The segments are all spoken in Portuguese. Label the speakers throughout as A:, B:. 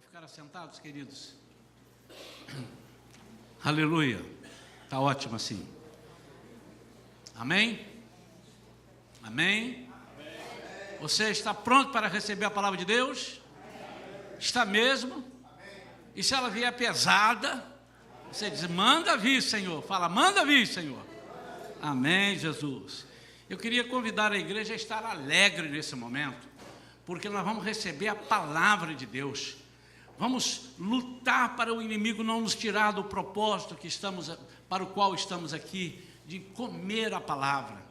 A: ficar assentados, queridos? Aleluia. Está ótimo assim. Amém? Amém? Você está pronto para receber a palavra de Deus? Está mesmo? E se ela vier pesada, você diz, manda vir, Senhor. Fala, manda vir, Senhor. Amém, Jesus. Eu queria convidar a igreja a estar alegre nesse momento, porque nós vamos receber a palavra de Deus. Vamos lutar para o inimigo não nos tirar do propósito para o qual estamos aqui, de comer a palavra.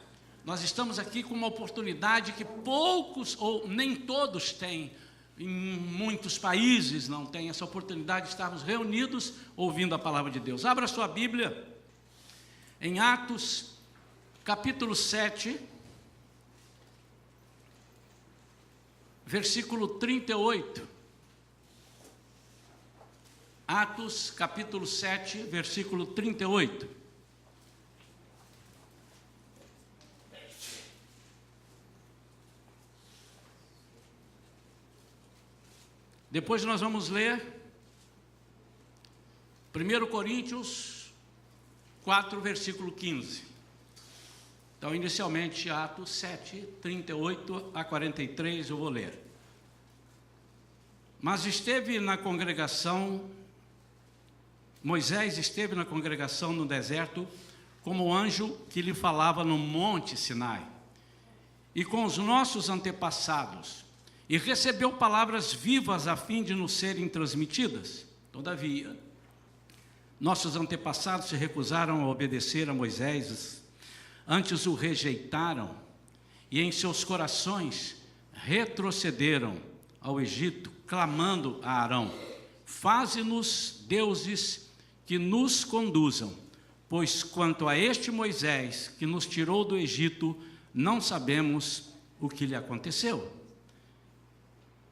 A: Nós estamos aqui com uma oportunidade que poucos ou nem todos têm. Em muitos países não tem essa oportunidade de estarmos reunidos ouvindo a palavra de Deus. Abra sua Bíblia em Atos, capítulo 7, versículo 38. Atos, capítulo 7, versículo 38. Depois nós vamos ler 1 Coríntios 4, versículo 15. Então, inicialmente, Atos 7, 38 a 43, eu vou ler. Moisés esteve na congregação no deserto como o anjo que lhe falava no monte Sinai, e com os nossos antepassados, e recebeu palavras vivas a fim de nos serem transmitidas. Todavia, nossos antepassados se recusaram a obedecer a Moisés, antes o rejeitaram, e em seus corações retrocederam ao Egito, clamando a Arão, faze-nos deuses que nos conduzam, pois quanto a este Moisés que nos tirou do Egito, não sabemos o que lhe aconteceu.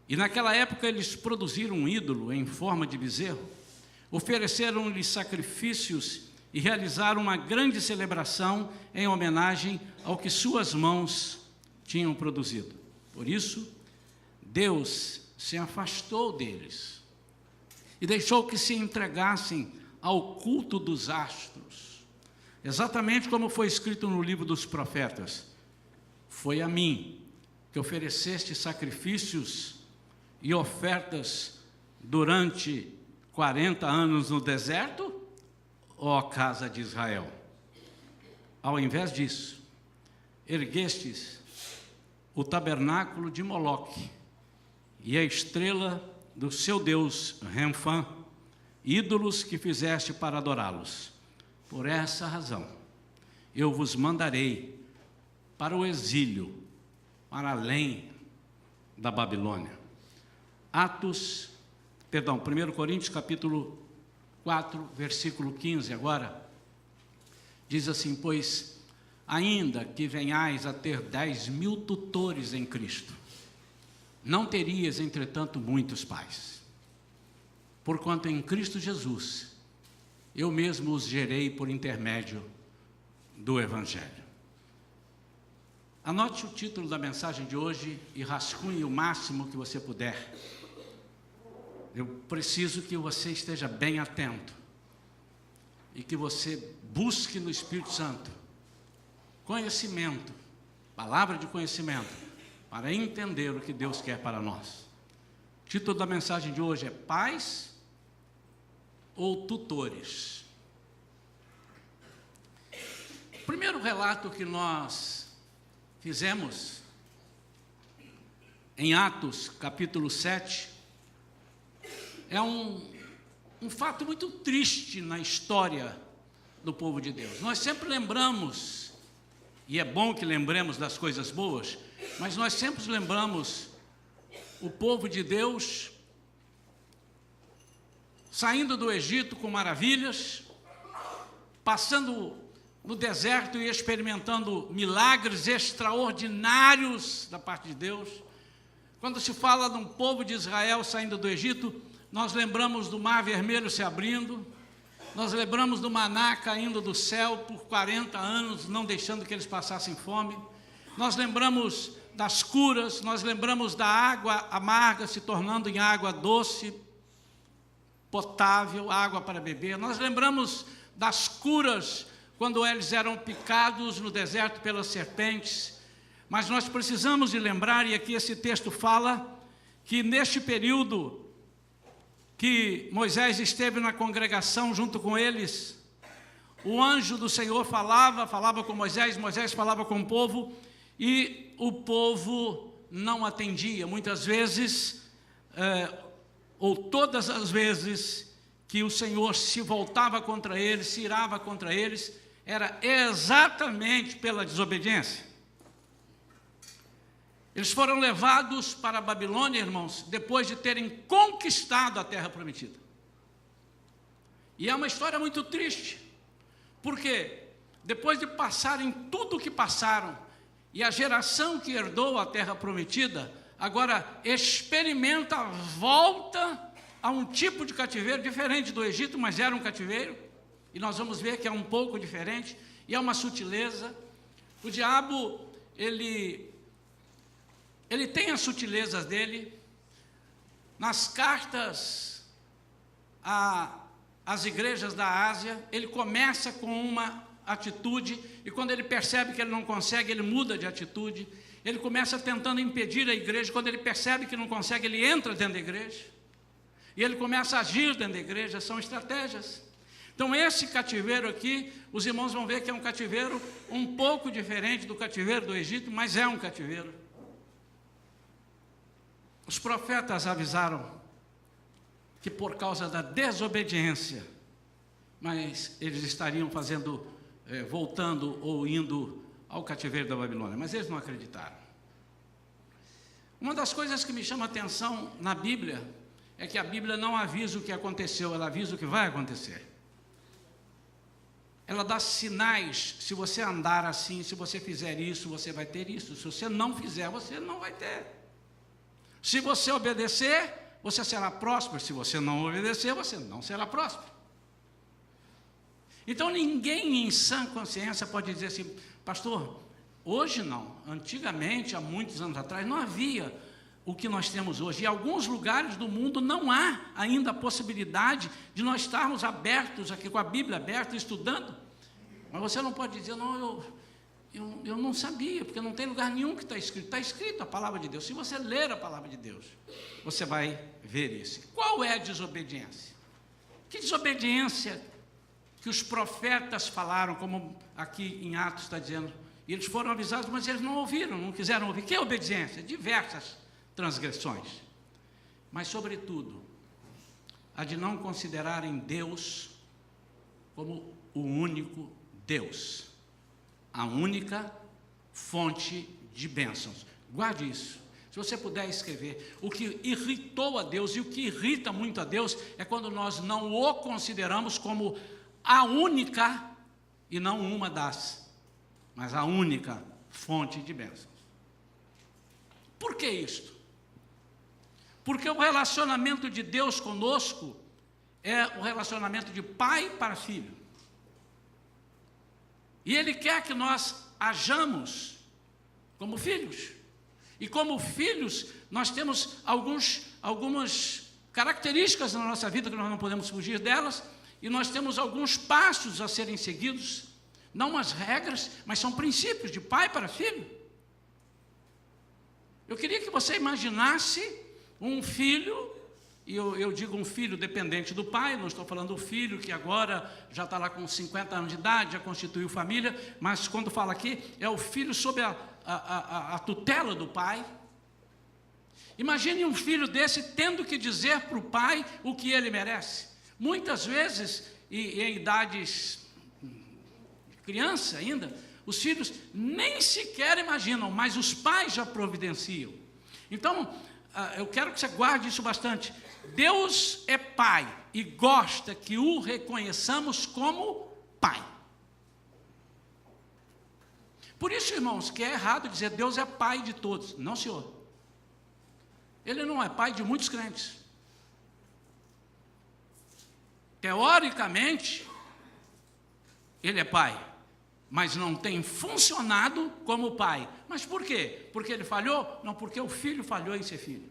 A: E naquela época eles produziram um ídolo em forma de bezerro, ofereceram-lhe sacrifícios e realizaram uma grande celebração em homenagem ao que suas mãos tinham produzido. Por isso, Deus se afastou deles e deixou que se entregassem ao culto dos astros, exatamente como foi escrito no livro dos profetas. Foi a mim que ofereceste sacrifícios e ofertas durante 40 anos no deserto, ó casa de Israel. Ao invés disso, erguestes o tabernáculo de Moloque e a estrela do seu Deus Renfã, ídolos que fizeste para adorá-los. Por essa razão, eu vos mandarei para o exílio, para além da Babilônia. 1 Coríntios capítulo 4, versículo 15 agora, diz assim, pois ainda que venhais a ter 10.000 tutores em Cristo, não terias, entretanto, muitos pais, porquanto em Cristo Jesus, eu mesmo os gerei por intermédio do Evangelho. Anote o título da mensagem de hoje e rascunhe o máximo que você puder. Eu preciso que você esteja bem atento e que você busque no Espírito Santo conhecimento, palavra de conhecimento, para entender o que Deus quer para nós. O título da mensagem de hoje é Pais ou Tutores? O primeiro relato que nós fizemos em Atos, capítulo 7, é um fato muito triste na história do povo de Deus. Nós sempre lembramos, e é bom que lembremos das coisas boas, mas nós sempre lembramos o povo de Deus saindo do Egito com maravilhas, passando no deserto e experimentando milagres extraordinários da parte de Deus. Quando se fala de um povo de Israel saindo do Egito, nós lembramos do Mar Vermelho se abrindo, nós lembramos do maná caindo do céu por 40 anos, não deixando que eles passassem fome. Nós lembramos das curas, nós lembramos da água amarga se tornando em água doce potável, água para beber. Nós lembramos das curas quando eles eram picados no deserto pelas serpentes. Mas nós precisamos de lembrar, e aqui esse texto fala, que neste período que Moisés esteve na congregação junto com eles, o anjo do Senhor falava com Moisés, Moisés falava com o povo, e o povo não atendia. Muitas vezes, ou todas as vezes que o Senhor se voltava contra eles, se irava contra eles, era exatamente pela desobediência. Eles foram levados para a Babilônia, irmãos, depois de terem conquistado a terra prometida. E é uma história muito triste, porque depois de passarem tudo o que passaram, e a geração que herdou a terra prometida, agora experimenta a volta a um tipo de cativeiro diferente do Egito, mas era um cativeiro, e nós vamos ver que é um pouco diferente, e é uma sutileza. O diabo, ele tem as sutilezas dele. Nas cartas às igrejas da Ásia, ele começa com uma atitude, e quando ele percebe que ele não consegue, ele muda de atitude. Ele começa tentando impedir a igreja, quando ele percebe que não consegue, ele entra dentro da igreja, e ele começa a agir dentro da igreja. São estratégias. Então esse cativeiro aqui, os irmãos vão ver que é um cativeiro um pouco diferente do cativeiro do Egito, mas é um cativeiro. Os profetas avisaram que por causa da desobediência, mas eles estariam voltando ou indo ao cativeiro da Babilônia, mas eles não acreditaram. Uma das coisas que me chama a atenção na Bíblia é que a Bíblia não avisa o que aconteceu, ela avisa o que vai acontecer. Ela dá sinais: se você andar assim, se você fizer isso, você vai ter isso. Se você não fizer, você não vai ter. Se você obedecer, você será próspero. Se você não obedecer, você não será próspero. Então ninguém em sã consciência pode dizer assim: pastor, hoje não, antigamente, há muitos anos atrás, não havia o que nós temos hoje. Em alguns lugares do mundo não há ainda a possibilidade de nós estarmos abertos aqui, com a Bíblia aberta, estudando. Mas você não pode dizer: não, eu não sabia, porque não tem lugar nenhum que está escrito a palavra de Deus. Se você ler a palavra de Deus, você vai ver isso. Qual é a desobediência? Que desobediência que os profetas falaram, como aqui em Atos está dizendo, e eles foram avisados, mas eles não ouviram, não quiseram ouvir. Que obediência? Diversas transgressões, mas sobretudo a de não considerarem Deus como o único Deus, a única fonte de bênçãos. Guarde isso. Se você puder escrever, o que irritou a Deus e o que irrita muito a Deus é quando nós não o consideramos como a única, e não uma das, mas a única fonte de bênçãos. Por que isto? Porque o relacionamento de Deus conosco é o relacionamento de pai para filho. E Ele quer que nós hajamos como filhos. E como filhos, nós temos algumas características na nossa vida que nós não podemos fugir delas, e nós temos alguns passos a serem seguidos, não umas regras, mas são princípios de pai para filho. Eu queria que você imaginasse um filho, e eu digo um filho dependente do pai, não estou falando do filho que agora já está lá com 50 anos de idade, já constituiu família, mas quando fala aqui, é o filho sob a tutela do pai. Imagine um filho desse tendo que dizer para o pai o que ele merece. Muitas vezes, e em idades de criança ainda, os filhos nem sequer imaginam, mas os pais já providenciam. Então, eu quero que você guarde isso bastante. Deus é pai e gosta que o reconheçamos como pai. Por isso, irmãos, que é errado dizer Deus é pai de todos. Não, senhor. Ele não é pai de muitos crentes. Teoricamente, ele é pai, mas não tem funcionado como pai. Mas por quê? Porque ele falhou? Não, porque o filho falhou em ser filho.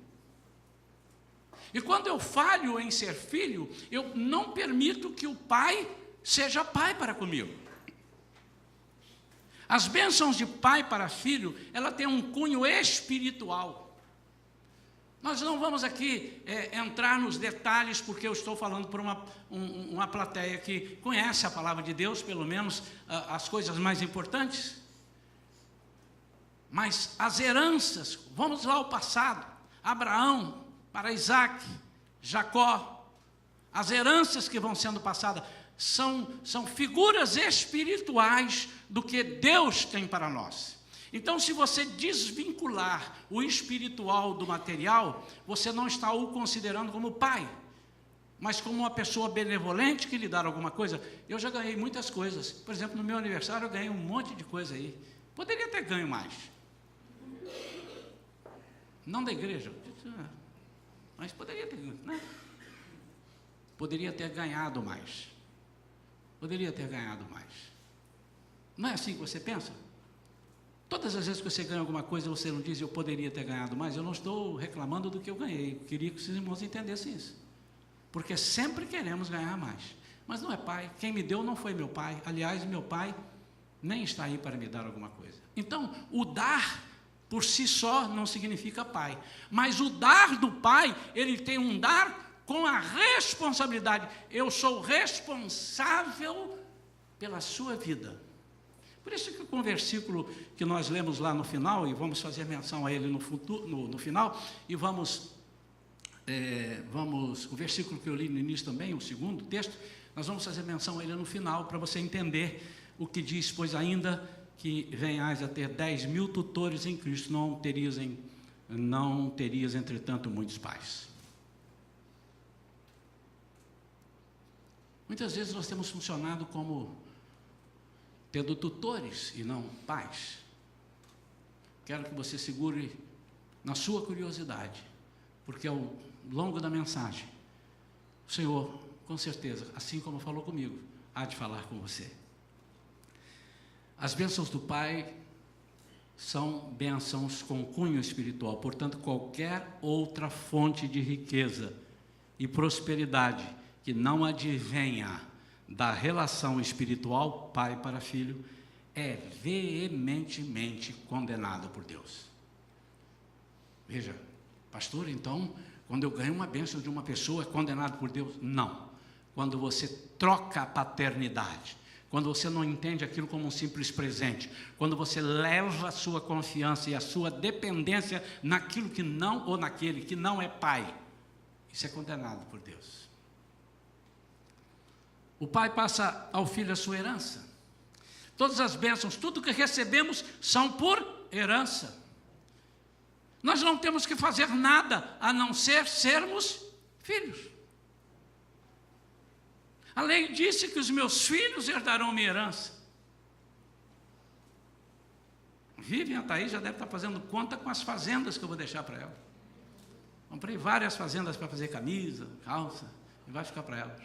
A: E quando eu falho em ser filho, eu não permito que o pai seja pai para comigo. As bênçãos de pai para filho, ela tem um cunho espiritual. Nós não vamos aqui entrar nos detalhes, porque eu estou falando para uma plateia que conhece a palavra de Deus, pelo menos as coisas mais importantes. Mas as heranças, vamos lá ao passado, Abraão para Isaac, Jacó, as heranças que vão sendo passadas são figuras espirituais do que Deus tem para nós. Então, se você desvincular o espiritual do material, você não está o considerando como pai, mas como uma pessoa benevolente que lhe dá alguma coisa. Eu já ganhei muitas coisas. Por exemplo, no meu aniversário eu ganhei um monte de coisa aí. Poderia ter ganho mais. Não da igreja, mas poderia ter, né? Poderia ter ganhado mais. Poderia ter ganhado mais. Não é assim que você pensa? Todas as vezes que você ganha alguma coisa, você não diz, eu poderia ter ganhado mais. Eu não estou reclamando do que eu ganhei. Eu queria que os irmãos entendessem isso. Porque sempre queremos ganhar mais. Mas não é pai. Quem me deu não foi meu pai. Aliás, meu pai nem está aí para me dar alguma coisa. Então, o dar por si só não significa pai. Mas o dar do pai, ele tem um dar com a responsabilidade. Eu sou responsável pela sua vida. Por isso que com o versículo que nós lemos lá no final, e vamos fazer menção a ele no final, e vamos, o versículo que eu li no início também, o segundo texto, nós vamos fazer menção a ele no final, para você entender o que diz, pois ainda que venhais a ter 10.000 tutores em Cristo, não terias, entretanto, muitos pais. Muitas vezes nós temos funcionado como tendo tutores e não pais. Quero que você segure na sua curiosidade, porque ao longo da mensagem, o Senhor, com certeza, assim como falou comigo, há de falar com você. As bênçãos do Pai são bênçãos com cunho espiritual, portanto, qualquer outra fonte de riqueza e prosperidade que não advenha da relação espiritual pai para filho é veementemente condenada por Deus. Veja, pastor, então, quando eu ganho uma bênção de uma pessoa, é condenado por Deus? Não. Quando você troca a paternidade, quando você não entende aquilo como um simples presente, quando você leva a sua confiança e a sua dependência naquilo que não, ou naquele que não é pai, isso é condenado por Deus. O pai passa ao filho a sua herança. Todas as bênçãos, tudo que recebemos são por herança. Nós não temos que fazer nada a não ser sermos filhos. A lei disse que os meus filhos herdarão minha herança. Vivian está aí, já deve estar fazendo conta com as fazendas que eu vou deixar para ela. Comprei várias fazendas para fazer camisa, calça, e vai ficar para elas.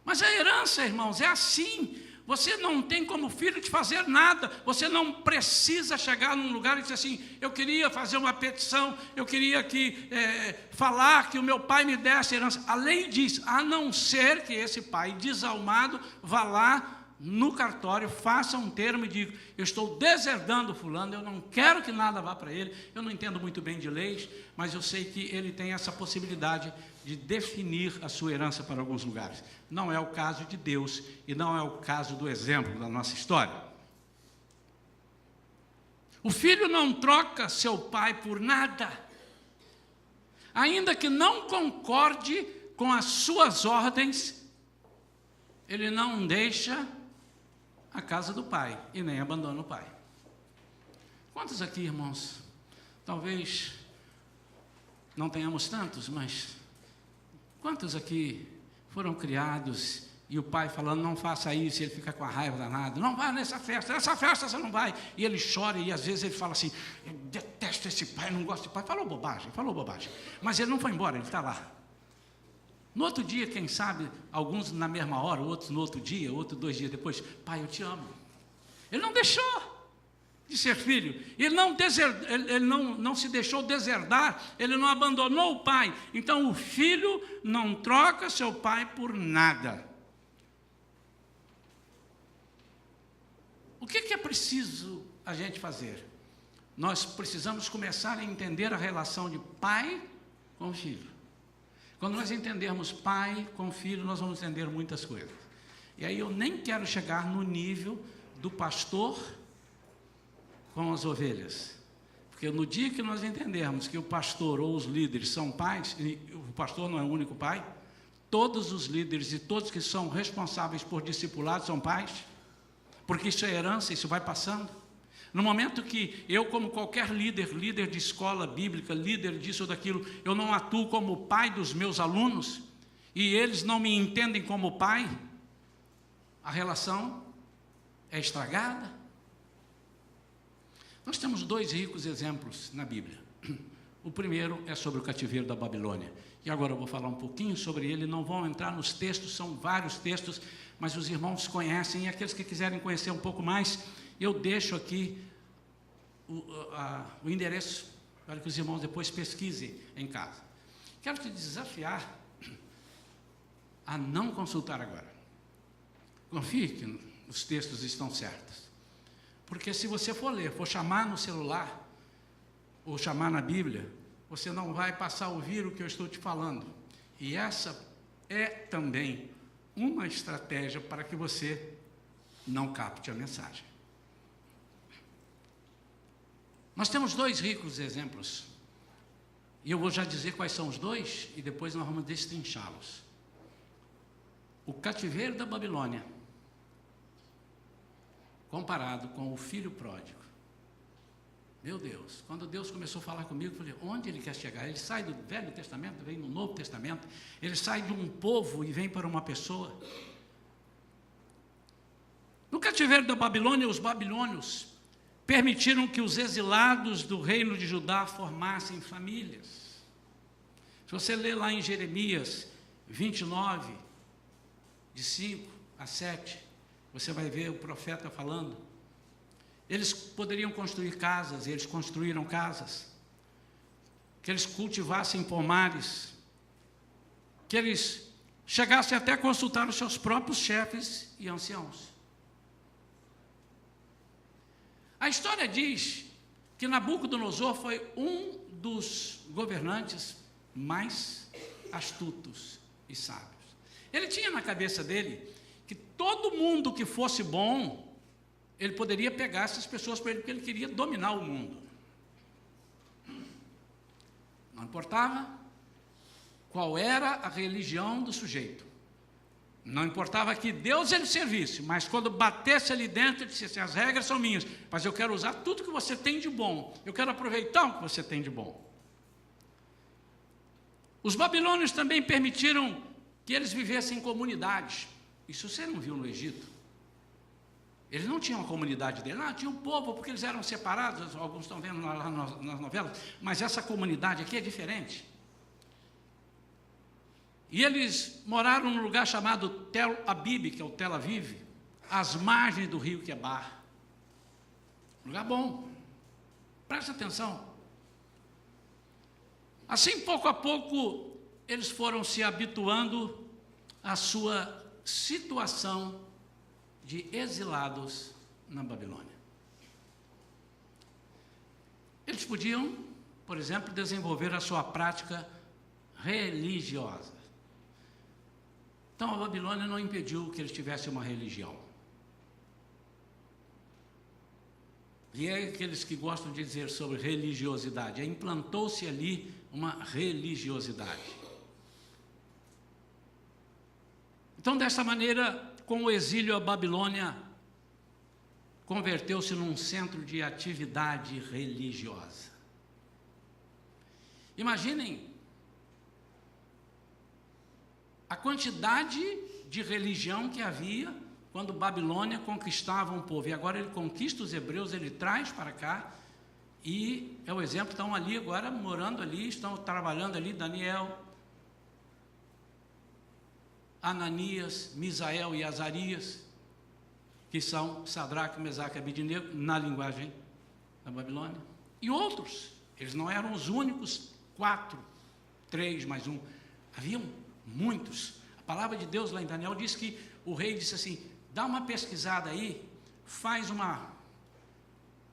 A: Mas a herança, irmãos, é assim. Você não tem como filho de fazer nada. Você não precisa chegar num lugar e dizer assim, eu queria fazer uma petição, eu queria falar que o meu pai me desse herança. A lei diz, a não ser que esse pai desalmado vá lá no cartório, faça um termo e diga, eu estou deserdando fulano, eu não quero que nada vá para ele. Eu não entendo muito bem de leis, mas eu sei que ele tem essa possibilidade de definir a sua herança para alguns lugares. Não é o caso de Deus e não é o caso do exemplo da nossa história. O filho não troca seu pai por nada, ainda que não concorde com as suas ordens, ele não deixa a casa do pai e nem abandona o pai. Quantos aqui, irmãos, talvez não tenhamos tantos, mas quantos aqui foram criados e o pai falando, não faça isso, e ele fica com a raiva danada, não vá nessa festa você não vai, e ele chora, e às vezes ele fala assim, eu detesto esse pai, não gosto de pai, falou bobagem, mas ele não foi embora, ele está lá. No outro dia, quem sabe, alguns na mesma hora, outros no outro dia, outros 2 dias depois, pai, eu te amo. Ele não deixou, de ser filho. Ele não se deixou deserdar, ele não abandonou o pai. Então o filho não troca seu pai por nada. O que é preciso a gente fazer? Nós precisamos começar a entender a relação de pai com filho. Quando nós entendermos pai com filho, nós vamos entender muitas coisas. E aí eu nem quero chegar no nível do pastor com as ovelhas. Porque no dia que nós entendermos que o pastor ou os líderes são pais, e o pastor não é o único pai, todos os líderes e todos que são responsáveis por discipulado são pais, porque isso é herança, isso vai passando. No momento que eu, como qualquer líder de escola bíblica, líder disso ou daquilo, eu não atuo como pai dos meus alunos, e eles não me entendem como pai, a relação é estragada. Nós temos 2 ricos exemplos na Bíblia. O primeiro é sobre o cativeiro da Babilônia. E agora eu vou falar um pouquinho sobre ele, não vão entrar nos textos, são vários textos, mas os irmãos conhecem, e aqueles que quiserem conhecer um pouco mais, eu deixo aqui o endereço, para que os irmãos depois pesquisem em casa. Quero te desafiar a não consultar agora. Confie que os textos estão certos. Porque se você for ler, for chamar no celular, ou chamar na Bíblia, você não vai passar a ouvir o que eu estou te falando. E essa é também uma estratégia para que você não capte a mensagem. Nós temos 2 ricos exemplos. E eu vou já dizer quais são os 2, e depois nós vamos destrinchá-los. O cativeiro da Babilônia, comparado com o filho pródigo. Meu Deus, quando Deus começou a falar comigo, eu falei, onde ele quer chegar? Ele sai do Velho Testamento, vem no Novo Testamento, ele sai de um povo e vem para uma pessoa. No cativeiro da Babilônia, os babilônios permitiram que os exilados do reino de Judá formassem famílias. Se você ler lá em Jeremias 29, de 5 a 7, você vai ver o profeta falando. Eles poderiam construir casas, eles construíram casas. Que eles cultivassem pomares. Que eles chegassem até a consultar os seus próprios chefes e anciãos. A história diz que Nabucodonosor foi um dos governantes mais astutos e sábios. Ele tinha na cabeça dele que todo mundo que fosse bom, ele poderia pegar essas pessoas para ele, porque ele queria dominar o mundo. Não importava qual era a religião do sujeito. Não importava que Deus ele servisse, mas quando batesse ali dentro, ele disse assim, as regras são minhas, mas eu quero usar tudo que você tem de bom, eu quero aproveitar o que você tem de bom. Os babilônios também permitiram que eles vivessem em comunidades. Isso você não viu no Egito. Eles não tinham uma comunidade deles, não, tinha um povo, porque eles eram separados, alguns estão vendo lá nas novelas, mas essa comunidade aqui é diferente. E eles moraram num lugar chamado Tel Abib, que é o Tel Aviv, às margens do rio Quebar. Lugar bom. Presta atenção. Assim, pouco a pouco, eles foram se habituando à sua situação de exilados na Babilônia. Eles podiam, por exemplo, desenvolver a sua prática religiosa. Então, a Babilônia não impediu que eles tivessem uma religião. E é aqueles que gostam de dizer sobre religiosidade. Implantou-se ali uma religiosidade. Então, dessa maneira, com o exílio, a Babilônia converteu-se num centro de atividade religiosa. Imaginem a quantidade de religião que havia quando Babilônia conquistava um povo. E agora ele conquista os hebreus, ele traz para cá, e é o exemplo, estão ali agora, morando ali, estão trabalhando ali, Daniel, Ananias, Misael e Azarias, que são Sadraque, Mesaque e Abednego, na linguagem da Babilônia. E outros, eles não eram os únicos 4, 3 mais 1, haviam muitos. A palavra de Deus lá em Daniel diz que o rei disse assim, dá uma pesquisada aí,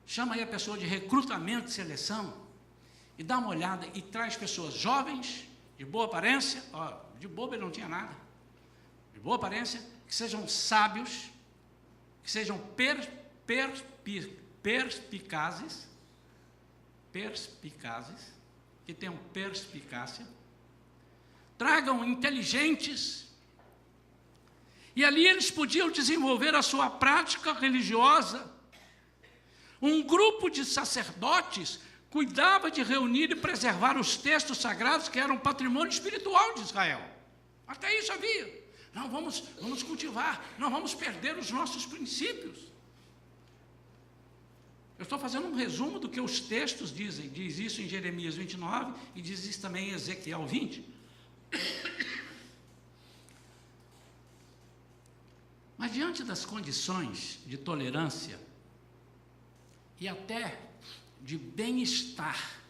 A: chama aí a pessoa de recrutamento e seleção, e dá uma olhada e traz pessoas jovens, de boa aparência, de bobo ele não tinha nada, de boa aparência, que sejam sábios, que sejam perspicazes, que tenham perspicácia, tragam inteligentes, e ali eles podiam desenvolver a sua prática religiosa. Um grupo de sacerdotes cuidava de reunir e preservar os textos sagrados que eram patrimônio espiritual de Israel. Até isso havia. Não, vamos cultivar, não vamos perder os nossos princípios. Eu estou fazendo um resumo do que os textos dizem. Diz isso em Jeremias 29 e diz isso também em Ezequiel 20. Mas diante das condições de tolerância e até de bem-estar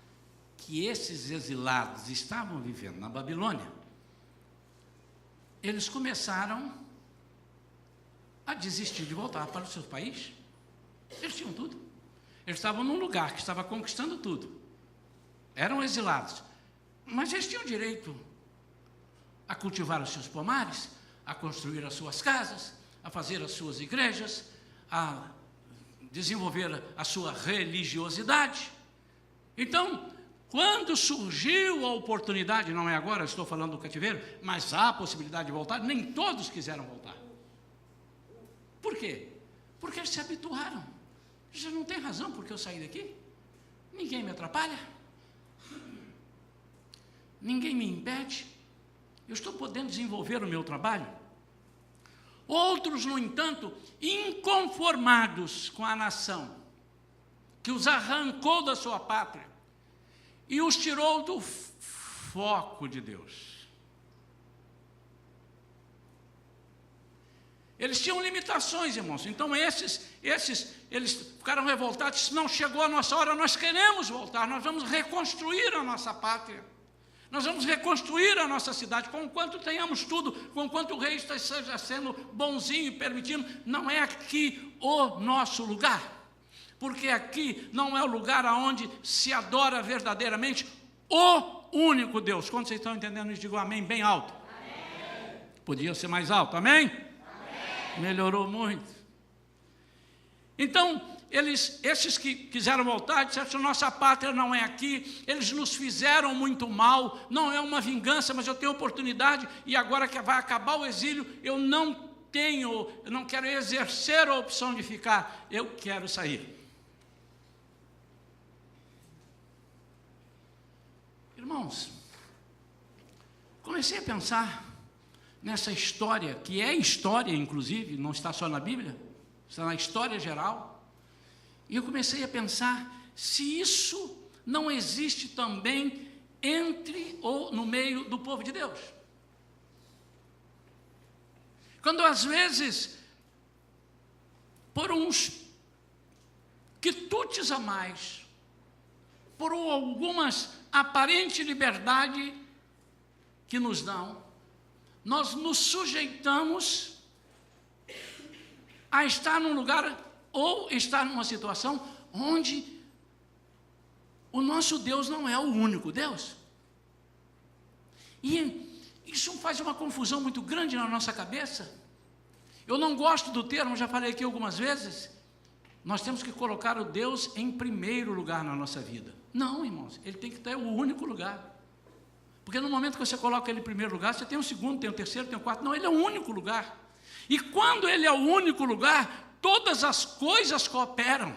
A: que esses exilados estavam vivendo na Babilônia, eles começaram a desistir de voltar para o seu país. Eles tinham tudo. Eles estavam num lugar que estava conquistando tudo. Eram exilados. Mas eles tinham direito a cultivar os seus pomares, a construir as suas casas, a fazer as suas igrejas, a desenvolver a sua religiosidade. Então, quando surgiu a oportunidade, não é agora, estou falando do cativeiro, mas há a possibilidade de voltar, nem todos quiseram voltar. Por quê? Porque eles se habituaram. Já não tem razão porque eu saí daqui. Ninguém me atrapalha. Ninguém me impede. Eu estou podendo desenvolver o meu trabalho. Outros, no entanto, inconformados com a nação, que os arrancou da sua pátria e os tirou do foco de Deus. Eles tinham limitações, irmãos. Então esses, eles ficaram revoltados. Não chegou a nossa hora, nós queremos voltar, nós vamos reconstruir a nossa pátria. Nós vamos reconstruir a nossa cidade, com quanto tenhamos tudo, com quanto o rei esteja sendo bonzinho e permitindo, não é aqui o nosso lugar, porque aqui não é o lugar onde se adora verdadeiramente o único Deus. Quando vocês estão entendendo isso, digam amém bem alto. Amém. Podia ser mais alto, amém? Amém. Melhorou muito. Então, esses que quiseram voltar, disseram, nossa pátria não é aqui, eles nos fizeram muito mal, não é uma vingança, mas eu tenho oportunidade, e agora que vai acabar o exílio, eu não quero exercer a opção de ficar, eu quero sair. Irmãos, comecei a pensar nessa história, que é história, inclusive, não está só na Bíblia, está na história geral. E eu comecei a pensar se isso não existe também entre ou no meio do povo de Deus. Quando às vezes, por uns quitutes a mais, por algumas aparente liberdade que nos dão, nós nos sujeitamos a estar num lugar ou estar numa situação onde o nosso Deus não é o único Deus. E isso faz uma confusão muito grande na nossa cabeça. Eu não gosto do termo, já falei aqui algumas vezes, nós temos que colocar o Deus em primeiro lugar na nossa vida. Não, irmãos, ele tem que ter o único lugar. Porque no momento que você coloca ele em primeiro lugar, você tem o segundo, tem o terceiro, tem o quarto. Não, ele é o único lugar. E quando ele é o único lugar, todas as coisas cooperam,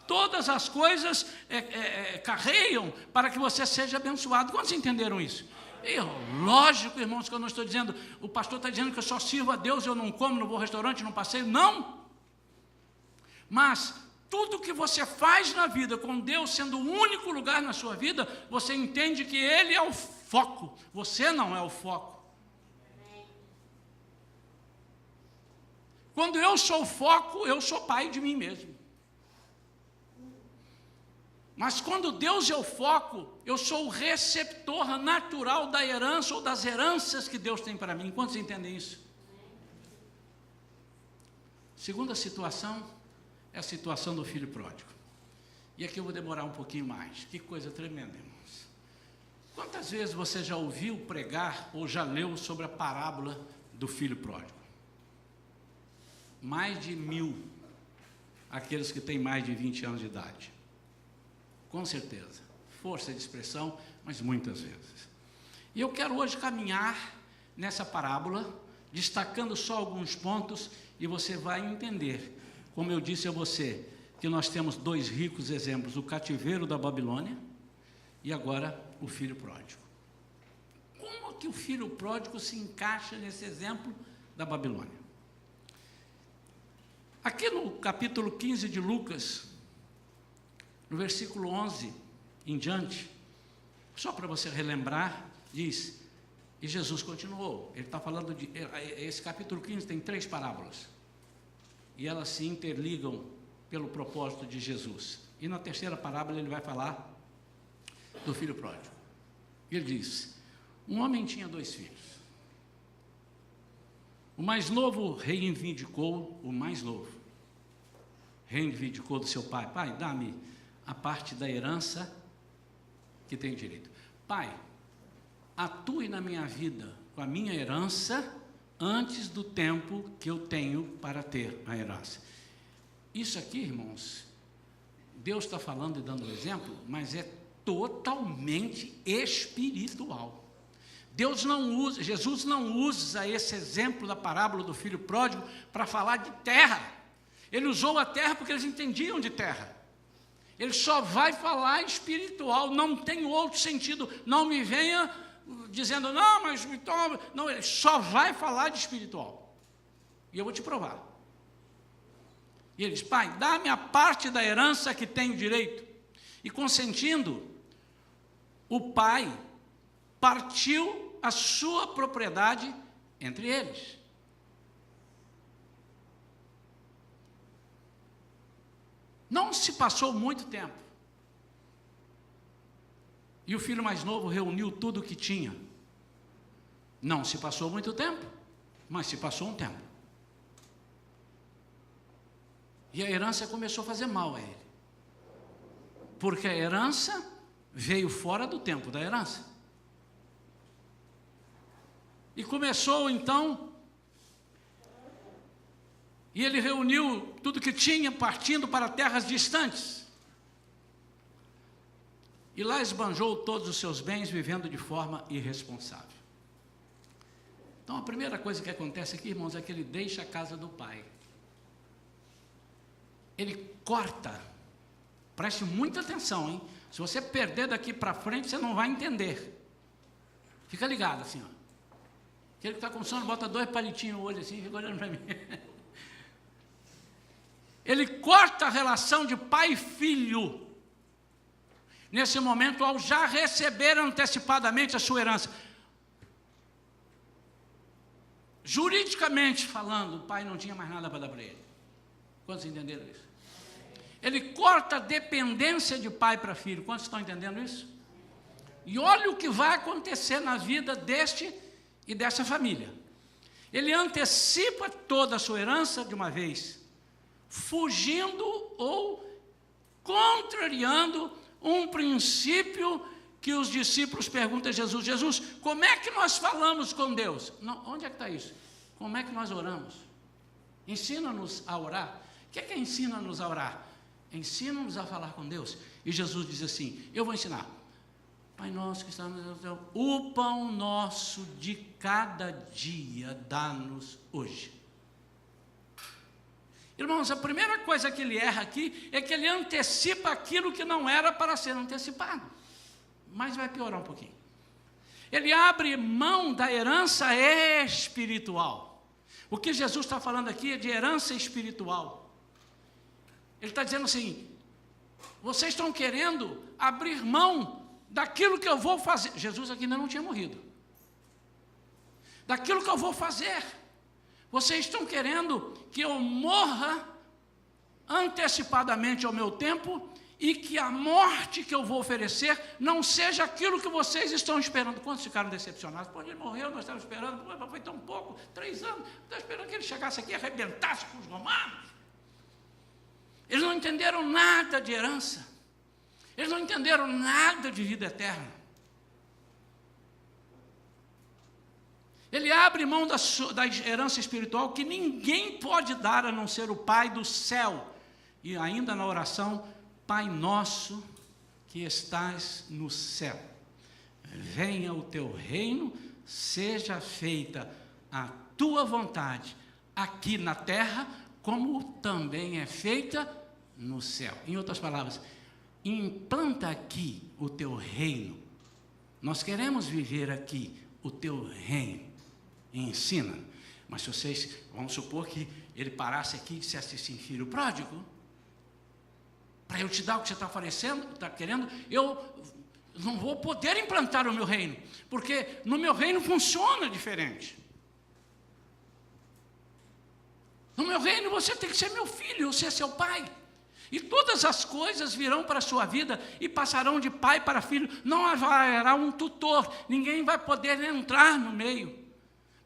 A: todas as coisas carreiam para que você seja abençoado. Quantos entenderam isso? Lógico, irmãos, que eu não estou dizendo, o pastor está dizendo que eu só sirvo a Deus, eu não como, não vou ao restaurante, não passeio, não. Mas tudo que você faz na vida, com Deus sendo o único lugar na sua vida, você entende que Ele é o foco, você não é o foco. Quando eu sou o foco, eu sou pai de mim mesmo. Mas quando Deus é o foco, eu sou o receptor natural da herança ou das heranças que Deus tem para mim. Quantos entendem isso? Segunda situação é a situação do filho pródigo. E aqui eu vou demorar um pouquinho mais. Que coisa tremenda, irmãos. Quantas vezes você já ouviu pregar ou já leu sobre a parábola do filho pródigo? Mais de 1000, aqueles que têm mais de 20 anos de idade. Com certeza, força de expressão, mas muitas vezes. E eu quero hoje caminhar nessa parábola, destacando só alguns pontos, e você vai entender, como eu disse a você, que nós temos 2 ricos exemplos, o cativeiro da Babilônia e agora o filho pródigo. Como que o filho pródigo se encaixa nesse exemplo da Babilônia? Aqui no capítulo 15 de Lucas, no versículo 11 em diante, só para você relembrar, diz, e Jesus continuou, ele está falando de, esse capítulo 15 tem 3 parábolas, e elas se interligam pelo propósito de Jesus, e na terceira parábola ele vai falar do filho pródigo, e ele diz, um homem tinha 2 filhos, o mais novo reivindicou do seu pai, pai, dá-me a parte da herança que tem direito. Pai, atue na minha vida com a minha herança antes do tempo que eu tenho para ter a herança. Isso aqui, irmãos, Deus está falando e dando um exemplo, mas é totalmente espiritual. Jesus não usa esse exemplo da parábola do filho pródigo para falar de terra. Ele usou a terra porque eles entendiam de terra. Ele só vai falar espiritual, não tem outro sentido. Não me venha dizendo, não, mas me toma. Não, ele só vai falar de espiritual. E eu vou te provar. E ele diz, pai, dá-me a parte da herança que tenho direito. E consentindo, o pai partiu a sua propriedade entre eles. Não se passou muito tempo. E o filho mais novo reuniu tudo o que tinha. Não se passou muito tempo, mas se passou um tempo. E a herança começou a fazer mal a ele. Porque a herança veio fora do tempo da herança. E começou então, e ele reuniu tudo que tinha, partindo para terras distantes. E lá esbanjou todos os seus bens, vivendo de forma irresponsável. Então, a primeira coisa que acontece aqui, irmãos, é que ele deixa a casa do pai. Ele corta, preste muita atenção, hein? Se você perder daqui para frente, você não vai entender. Fica ligado assim, ó. Aquele que está com sono, bota 2 palitinhos no olho assim, fica olhando para mim. Ele corta a relação de pai e filho, nesse momento, ao já receber antecipadamente a sua herança. Juridicamente falando, o pai não tinha mais nada para dar para ele. Quantos entenderam isso? Ele corta a dependência de pai para filho. Quantos estão entendendo isso? E olha o que vai acontecer na vida deste e dessa família. Ele antecipa toda a sua herança de uma vez, fugindo ou contrariando um princípio que os discípulos perguntam a Jesus, Jesus, como é que nós falamos com Deus? Não, onde é que está isso? Como é que nós oramos? Ensina-nos a orar. O que é ensina-nos a orar? Ensina-nos a falar com Deus. E Jesus diz assim, eu vou ensinar. Pai nosso que está no céu, o pão nosso de cada dia dá-nos hoje. Irmãos, a primeira coisa que ele erra aqui é que ele antecipa aquilo que não era para ser antecipado. Mas vai piorar um pouquinho. Ele abre mão da herança espiritual. O que Jesus está falando aqui é de herança espiritual. Ele está dizendo assim, vocês estão querendo abrir mão daquilo que eu vou fazer. Jesus aqui ainda não tinha morrido. Daquilo que eu vou fazer. Vocês estão querendo que eu morra antecipadamente ao meu tempo e que a morte que eu vou oferecer não seja aquilo que vocês estão esperando. Quantos ficaram decepcionados? Pô, ele morreu, nós estávamos esperando, pô, foi tão pouco, 3 anos, estava esperando que ele chegasse aqui e arrebentasse com os romanos. Eles não entenderam nada de herança, eles não entenderam nada de vida eterna. Ele abre mão da herança espiritual que ninguém pode dar a não ser o Pai do céu. E ainda na oração, Pai nosso que estás no céu, venha o teu reino, seja feita a tua vontade, aqui na terra, como também é feita no céu. Em outras palavras, implanta aqui o teu reino. Nós queremos viver aqui o teu reino. E ensina. Mas se vocês, vamos supor que ele parasse aqui e dissesse assim, filho pródigo, para eu te dar o que você está oferecendo, está querendo, eu não vou poder implantar o meu reino, porque no meu reino funciona diferente. No meu reino você tem que ser meu filho, você é seu pai. E todas as coisas virão para a sua vida e passarão de pai para filho. Não haverá um tutor, ninguém vai poder entrar no meio.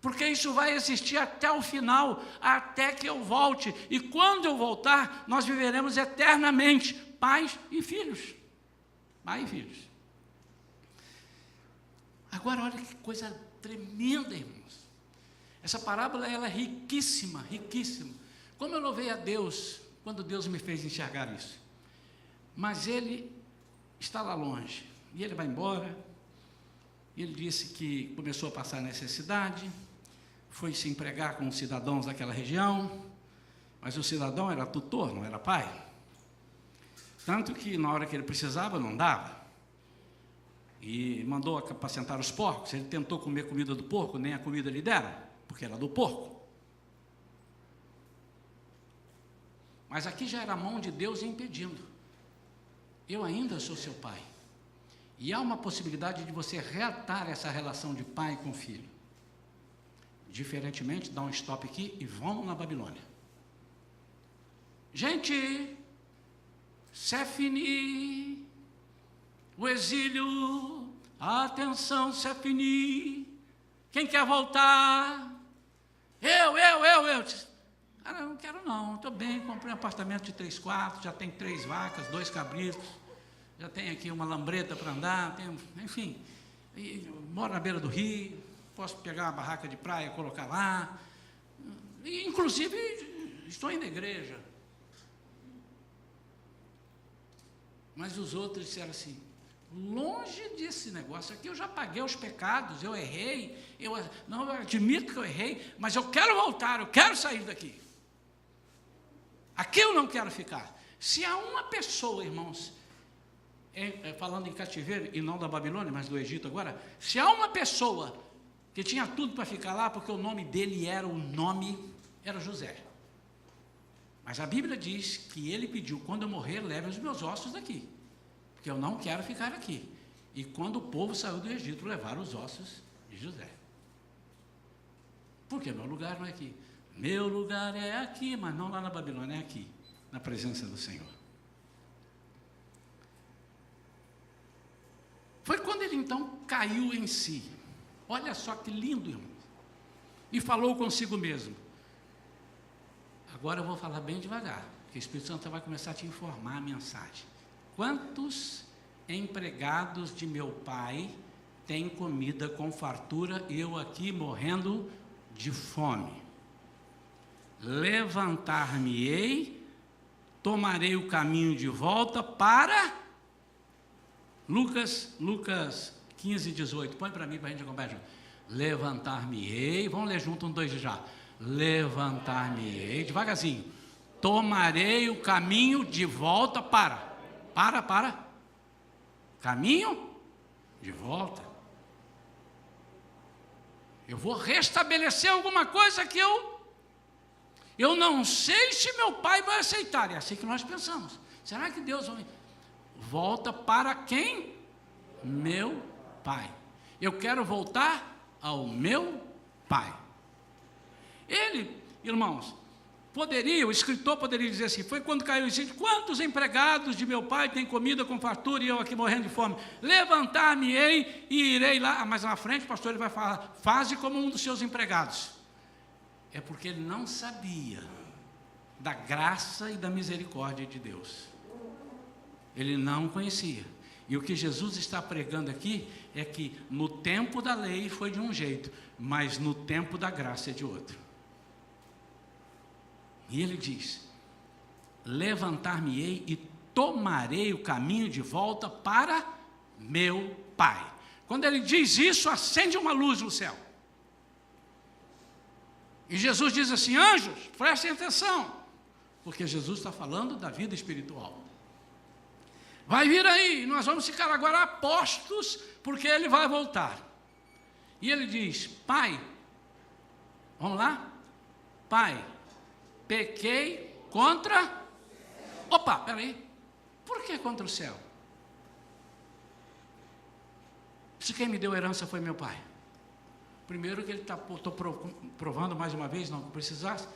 A: Porque isso vai existir até o final, até que eu volte. E quando eu voltar, nós viveremos eternamente, pais e filhos. Pai e filhos. Agora, olha que coisa tremenda, irmãos. Essa parábola, ela é riquíssima, riquíssima. Como eu louvei a Deus, quando Deus me fez enxergar isso. Mas ele está lá longe, e ele vai embora. Ele disse que começou a passar necessidade, foi se empregar com os cidadãos daquela região, mas o cidadão era tutor, não era pai. Tanto que na hora que ele precisava, não dava. E mandou apacentar os porcos. Ele tentou comer comida do porco, nem a comida lhe deram, porque era do porco. Mas aqui já era a mão de Deus impedindo. Eu ainda sou seu pai. E há uma possibilidade de você reatar essa relação de pai com filho. Diferentemente, dá um stop aqui e vamos na Babilônia. Gente, Sefini, o exílio, atenção Sefini, quem quer voltar? Eu. Cara, eu não quero não, estou bem, comprei um apartamento de 3 quartos, já tem 3 vacas, 2 cabritos, já tem aqui uma lambreta para andar, enfim, moro na beira do rio, posso pegar uma barraca de praia, colocar lá, e, inclusive, estou indo à igreja. Mas os outros disseram assim, longe desse negócio aqui, eu já paguei os pecados, eu errei, eu admito que eu errei, mas eu quero voltar, eu quero sair daqui. Aqui eu não quero ficar. Se há uma pessoa, irmãos, falando em cativeiro, e não da Babilônia, mas do Egito agora, se há uma pessoa que tinha tudo para ficar lá, porque o nome dele era José. Mas a Bíblia diz que ele pediu, quando eu morrer, leve os meus ossos daqui, porque eu não quero ficar aqui. E quando o povo saiu do Egito, levaram os ossos de José. Porque meu lugar não é aqui. Meu lugar é aqui, mas não lá na Babilônia, é aqui, na presença do Senhor. Foi quando ele então caiu em si. Olha só que lindo, irmão. E falou consigo mesmo. Agora eu vou falar bem devagar, porque o Espírito Santo vai começar a te informar a mensagem. Quantos empregados de meu pai têm comida com fartura, eu aqui morrendo de fome? Levantar-me-ei, tomarei o caminho de volta para Lucas 15, 18. Põe para mim, para a gente acompanhar junto. Levantar-me-ei, vamos ler junto, 1, 2 já. Levantar-me-ei, devagarzinho. Tomarei o caminho de volta para. Caminho de volta. Eu vou restabelecer alguma coisa que eu não sei se meu pai vai aceitar. É assim que nós pensamos. Será que Deus volta para quem? Meu pai. Eu quero voltar ao meu pai. Ele, irmãos, o escritor poderia dizer assim: foi quando caiu em si, quantos empregados de meu pai têm comida com fartura e eu aqui morrendo de fome? Levantar-me-ei e irei lá. Mas na frente o pastor ele vai falar: faze como um dos seus empregados. É porque ele não sabia da graça e da misericórdia de Deus. Ele não conhecia. E o que Jesus está pregando aqui é que no tempo da lei foi de um jeito, mas no tempo da graça é de outro. E ele diz: levantar-me-ei e tomarei o caminho de volta para meu Pai. Quando ele diz isso, acende uma luz no céu. E Jesus diz assim: anjos, prestem atenção, porque Jesus está falando da vida espiritual. Vai vir aí, nós vamos ficar agora apostos, porque ele vai voltar. E ele diz: Pai, vamos lá? Pai, pequei contra... Opa, peraí, por que contra o céu? Se quem me deu herança foi meu pai. Primeiro que ele está, estou provando mais uma vez, não precisasse,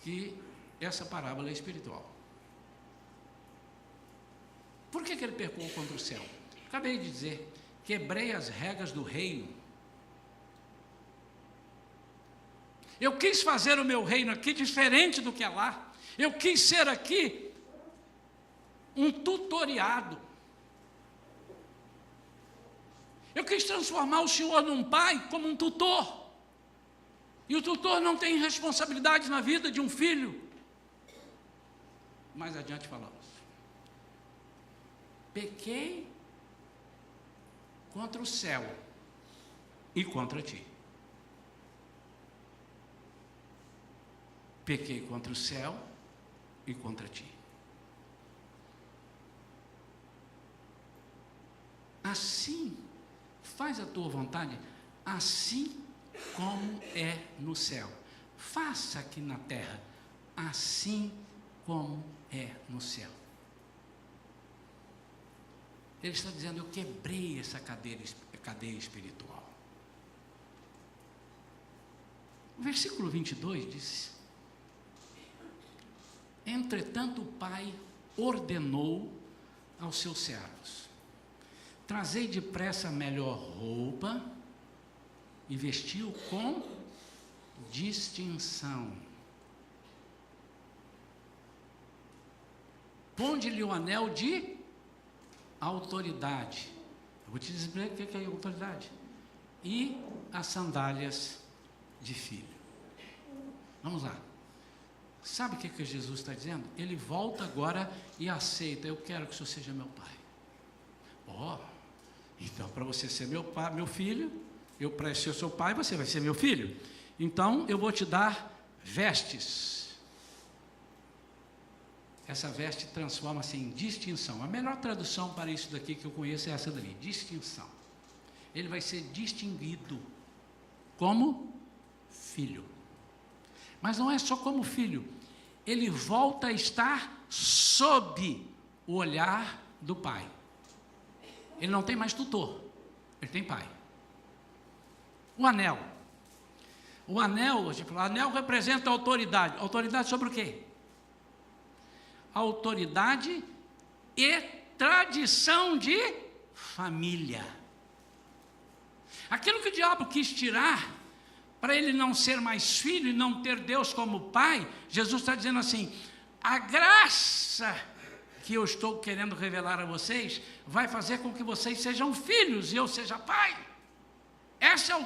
A: que essa parábola é espiritual. Por que ele pecou contra o céu? Acabei de dizer, quebrei as regras do reino. Eu quis fazer o meu reino aqui diferente do que é lá. Eu quis ser aqui um tutoriado. Eu quis transformar o Senhor num pai como um tutor. E o tutor não tem responsabilidade na vida de um filho. Mais adiante falamos. Pequei contra o céu e contra ti. Pequei contra o céu e contra ti. Assim, faz a tua vontade, assim como é no céu. Faça aqui na terra, assim como é no céu. Ele está dizendo: eu quebrei essa cadeia espiritual. O versículo 22 diz: entretanto o pai ordenou aos seus servos: trazei depressa a melhor roupa e vestiu com distinção. Ponde-lhe o anel de autoridade. Eu vou te dizer o que é autoridade. E as sandálias de filho. Vamos lá. Sabe o que Jesus está dizendo? Ele volta agora e aceita: eu quero que o Senhor seja meu pai. Então, para você ser meu pai, meu filho, para ser seu pai, você vai ser meu filho. Então, eu vou te dar vestes. Essa veste transforma-se em distinção. A melhor tradução para isso daqui que eu conheço é essa dali: distinção. Ele vai ser distinguido como filho. Mas não é só como filho. Ele volta a estar sob o olhar do pai. Ele não tem mais tutor, ele tem pai. O anel. O anel, o anel representa a autoridade. Autoridade sobre o quê? Autoridade e tradição de família. Aquilo que o diabo quis tirar, para ele não ser mais filho e não ter Deus como pai, Jesus está dizendo assim: a graça que eu estou querendo revelar a vocês vai fazer com que vocês sejam filhos e eu seja pai. Essa é a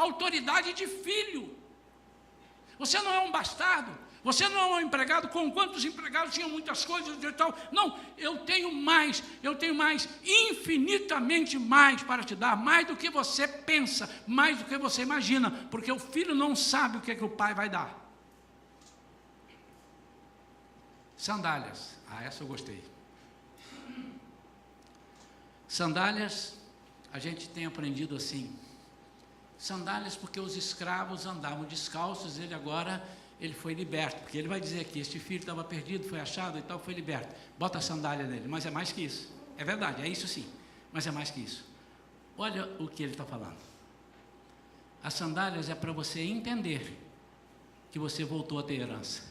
A: autoridade de filho. Você não é um bastardo. Você não é um empregado, com quantos empregados tinham muitas coisas e tal. Não, eu tenho mais, infinitamente mais para te dar, mais do que você pensa, mais do que você imagina, porque o filho não sabe o que o pai vai dar. Sandálias, essa eu gostei. Sandálias, a gente tem aprendido assim, sandálias porque os escravos andavam descalços, ele foi liberto, porque ele vai dizer aqui: este filho estava perdido, foi achado e tal, foi liberto. Bota a sandália nele, mas é mais que isso. É verdade, é isso sim, mas é mais que isso. Olha o que ele está falando. As sandálias é para você entender que você voltou a ter herança.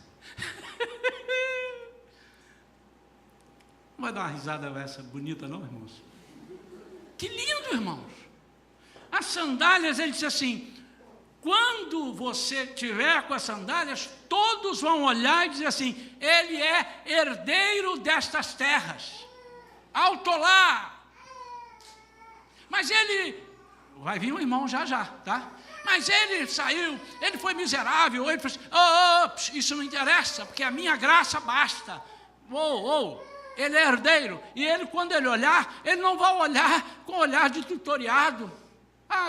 A: Não vai dar uma risada essa bonita não, irmãos? Que lindo, irmãos. As sandálias, ele disse assim, quando você tiver com as sandálias, todos vão olhar e dizer assim, ele é herdeiro destas terras. Alto lá. Mas ele, vai vir um irmão já, tá? Mas ele saiu, ele foi miserável, ele falou assim, isso não interessa, porque a minha graça basta. Ele é herdeiro, e ele, quando ele olhar, ele não vai olhar com olhar de tutoriado.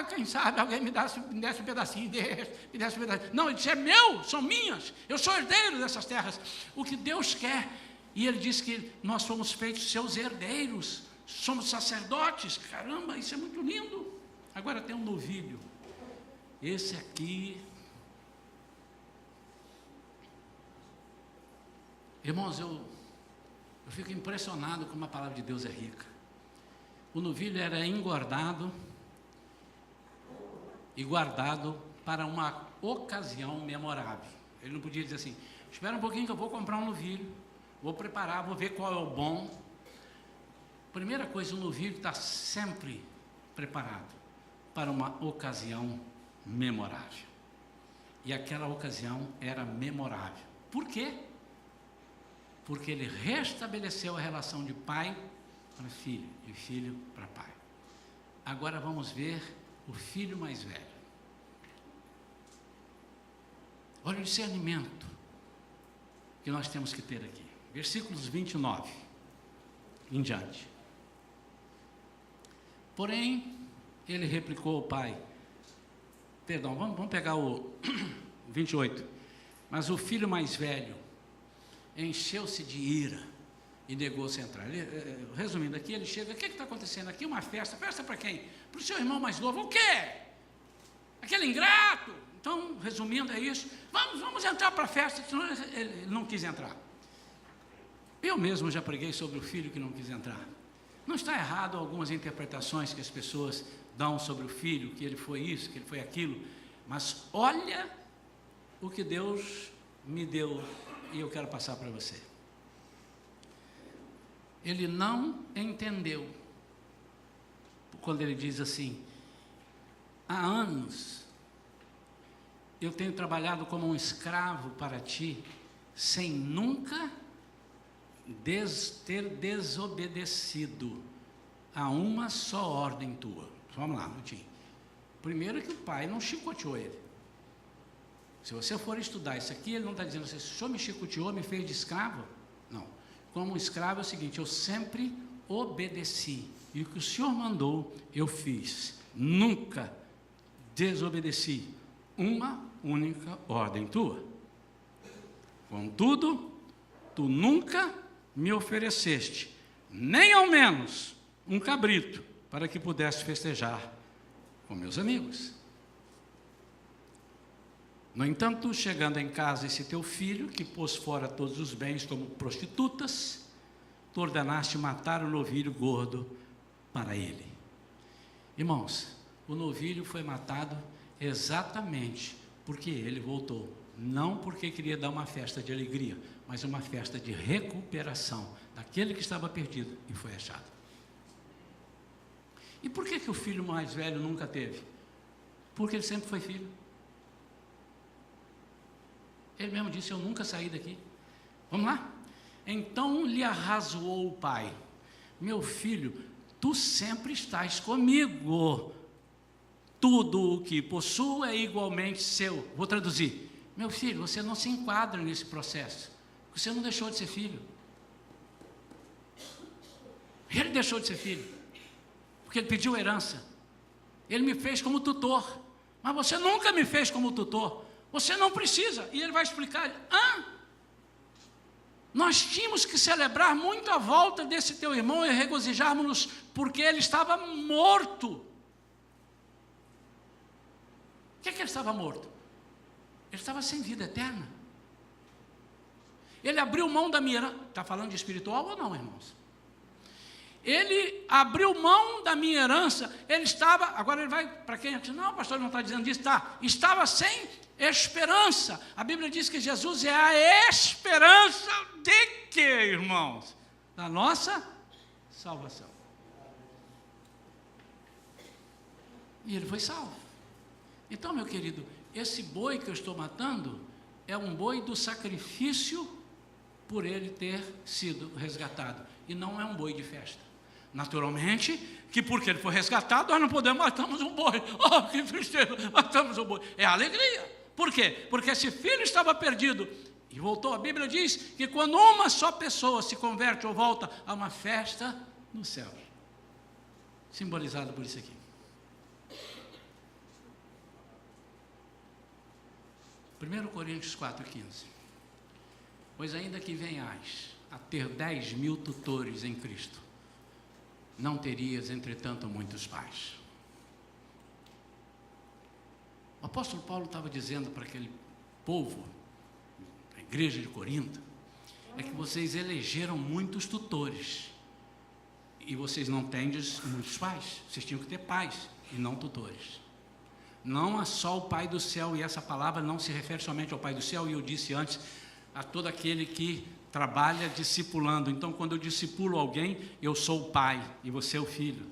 A: Quem sabe alguém me desse um pedacinho desse, me desse um pedacinho. Não, ele disse, é meu, são minhas, eu sou herdeiro dessas terras. O que Deus quer, e ele diz que nós fomos feitos seus herdeiros, somos sacerdotes, caramba, isso é muito lindo. Agora tem um novilho, esse aqui, irmãos, eu fico impressionado como a palavra de Deus é rica. O novilho era engordado e guardado para uma ocasião memorável. Ele não podia dizer assim, espera um pouquinho que eu vou comprar um novilho, vou preparar, vou ver qual é o bom. Primeira coisa, o novilho está sempre preparado para uma ocasião memorável. E aquela ocasião era memorável. Por quê? Porque ele restabeleceu a relação de pai para filho, de filho para pai. Agora vamos ver o filho mais velho. Olha o discernimento que nós temos que ter aqui. Versículos 29 em diante. Porém, ele replicou ao pai, perdão, vamos pegar o 28. Mas o filho mais velho encheu-se de ira e negou-se a entrar. Resumindo aqui, ele chega, o que está acontecendo aqui? Uma festa para quem? Para o seu irmão mais novo. O quê? Aquele ingrato. Então, resumindo, é isso. Vamos entrar para a festa. Ele não quis entrar. Eu mesmo já preguei sobre o filho que não quis entrar. Não está errado algumas interpretações que as pessoas dão sobre o filho, que ele foi isso, que ele foi aquilo, mas olha o que Deus me deu e eu quero passar para você. Ele não entendeu quando ele diz assim, há anos eu tenho trabalhado como um escravo para ti, sem nunca ter desobedecido a uma só ordem tua. Vamos lá, Lutinho. Primeiro que o pai não chicoteou ele. Se você for estudar isso aqui, ele não está dizendo assim, o senhor me chicoteou, me fez de escravo? Não. Como escravo é o seguinte, eu sempre obedeci. E o que o senhor mandou, eu fiz. Nunca desobedeci uma única ordem tua. Contudo, tu nunca me ofereceste, nem ao menos um cabrito, para que pudesse festejar com meus amigos. No entanto, chegando em casa esse teu filho, que pôs fora todos os bens como prostitutas, tu ordenaste matar o novilho gordo para ele. Irmãos, o novilho foi matado exatamente porque ele voltou, não porque queria dar uma festa de alegria, mas uma festa de recuperação daquele que estava perdido e foi achado. E por que o filho mais velho nunca teve? Porque ele sempre foi filho. Ele mesmo disse, eu nunca saí daqui. Vamos lá? Então lhe arrazoou o pai, meu filho, tu sempre estás comigo, tudo o que possuo é igualmente seu. Vou traduzir, meu filho, você não se enquadra nesse processo, você não deixou de ser filho. Ele deixou de ser filho, porque ele pediu herança, ele me fez como tutor, mas você nunca me fez como tutor, você não precisa. E ele vai explicar, nós tínhamos que celebrar muito a volta desse teu irmão e regozijarmos-nos, porque ele estava morto. O que é que ele estava morto? Ele estava sem vida eterna. Ele abriu mão da minha herança. Está falando de espiritual ou não, irmãos? ele abriu mão da minha herança, ele estava, agora ele vai para quem? Não, pastor, não está dizendo isso, estava sem esperança. A Bíblia diz que Jesus é a esperança de quê, irmãos? Da nossa salvação. E ele foi salvo. Então, meu querido, esse boi que eu estou matando é um boi do sacrifício por ele ter sido resgatado, e não é um boi de festa. Naturalmente, que porque ele foi resgatado, nós não podemos, matamos um boi. Oh, que tristeza, matamos um boi. É alegria. Por quê? Porque esse filho estava perdido e voltou. A Bíblia diz que quando uma só pessoa se converte ou volta, há uma festa no céu. Simbolizado por isso aqui. Primeiro Coríntios 4,15. Pois ainda que venhais a ter 10.000 tutores em Cristo, não terias, entretanto, muitos pais. O apóstolo Paulo estava dizendo para aquele povo, a igreja de Corinto, é que vocês elegeram muitos tutores, e vocês não têm muitos pais. Vocês tinham que ter pais, e não tutores. Não há só o Pai do céu, e essa palavra não se refere somente ao Pai do céu, e eu disse antes, a todo aquele que trabalha discipulando. Então, quando eu discipulo alguém, eu sou o pai e você é o filho.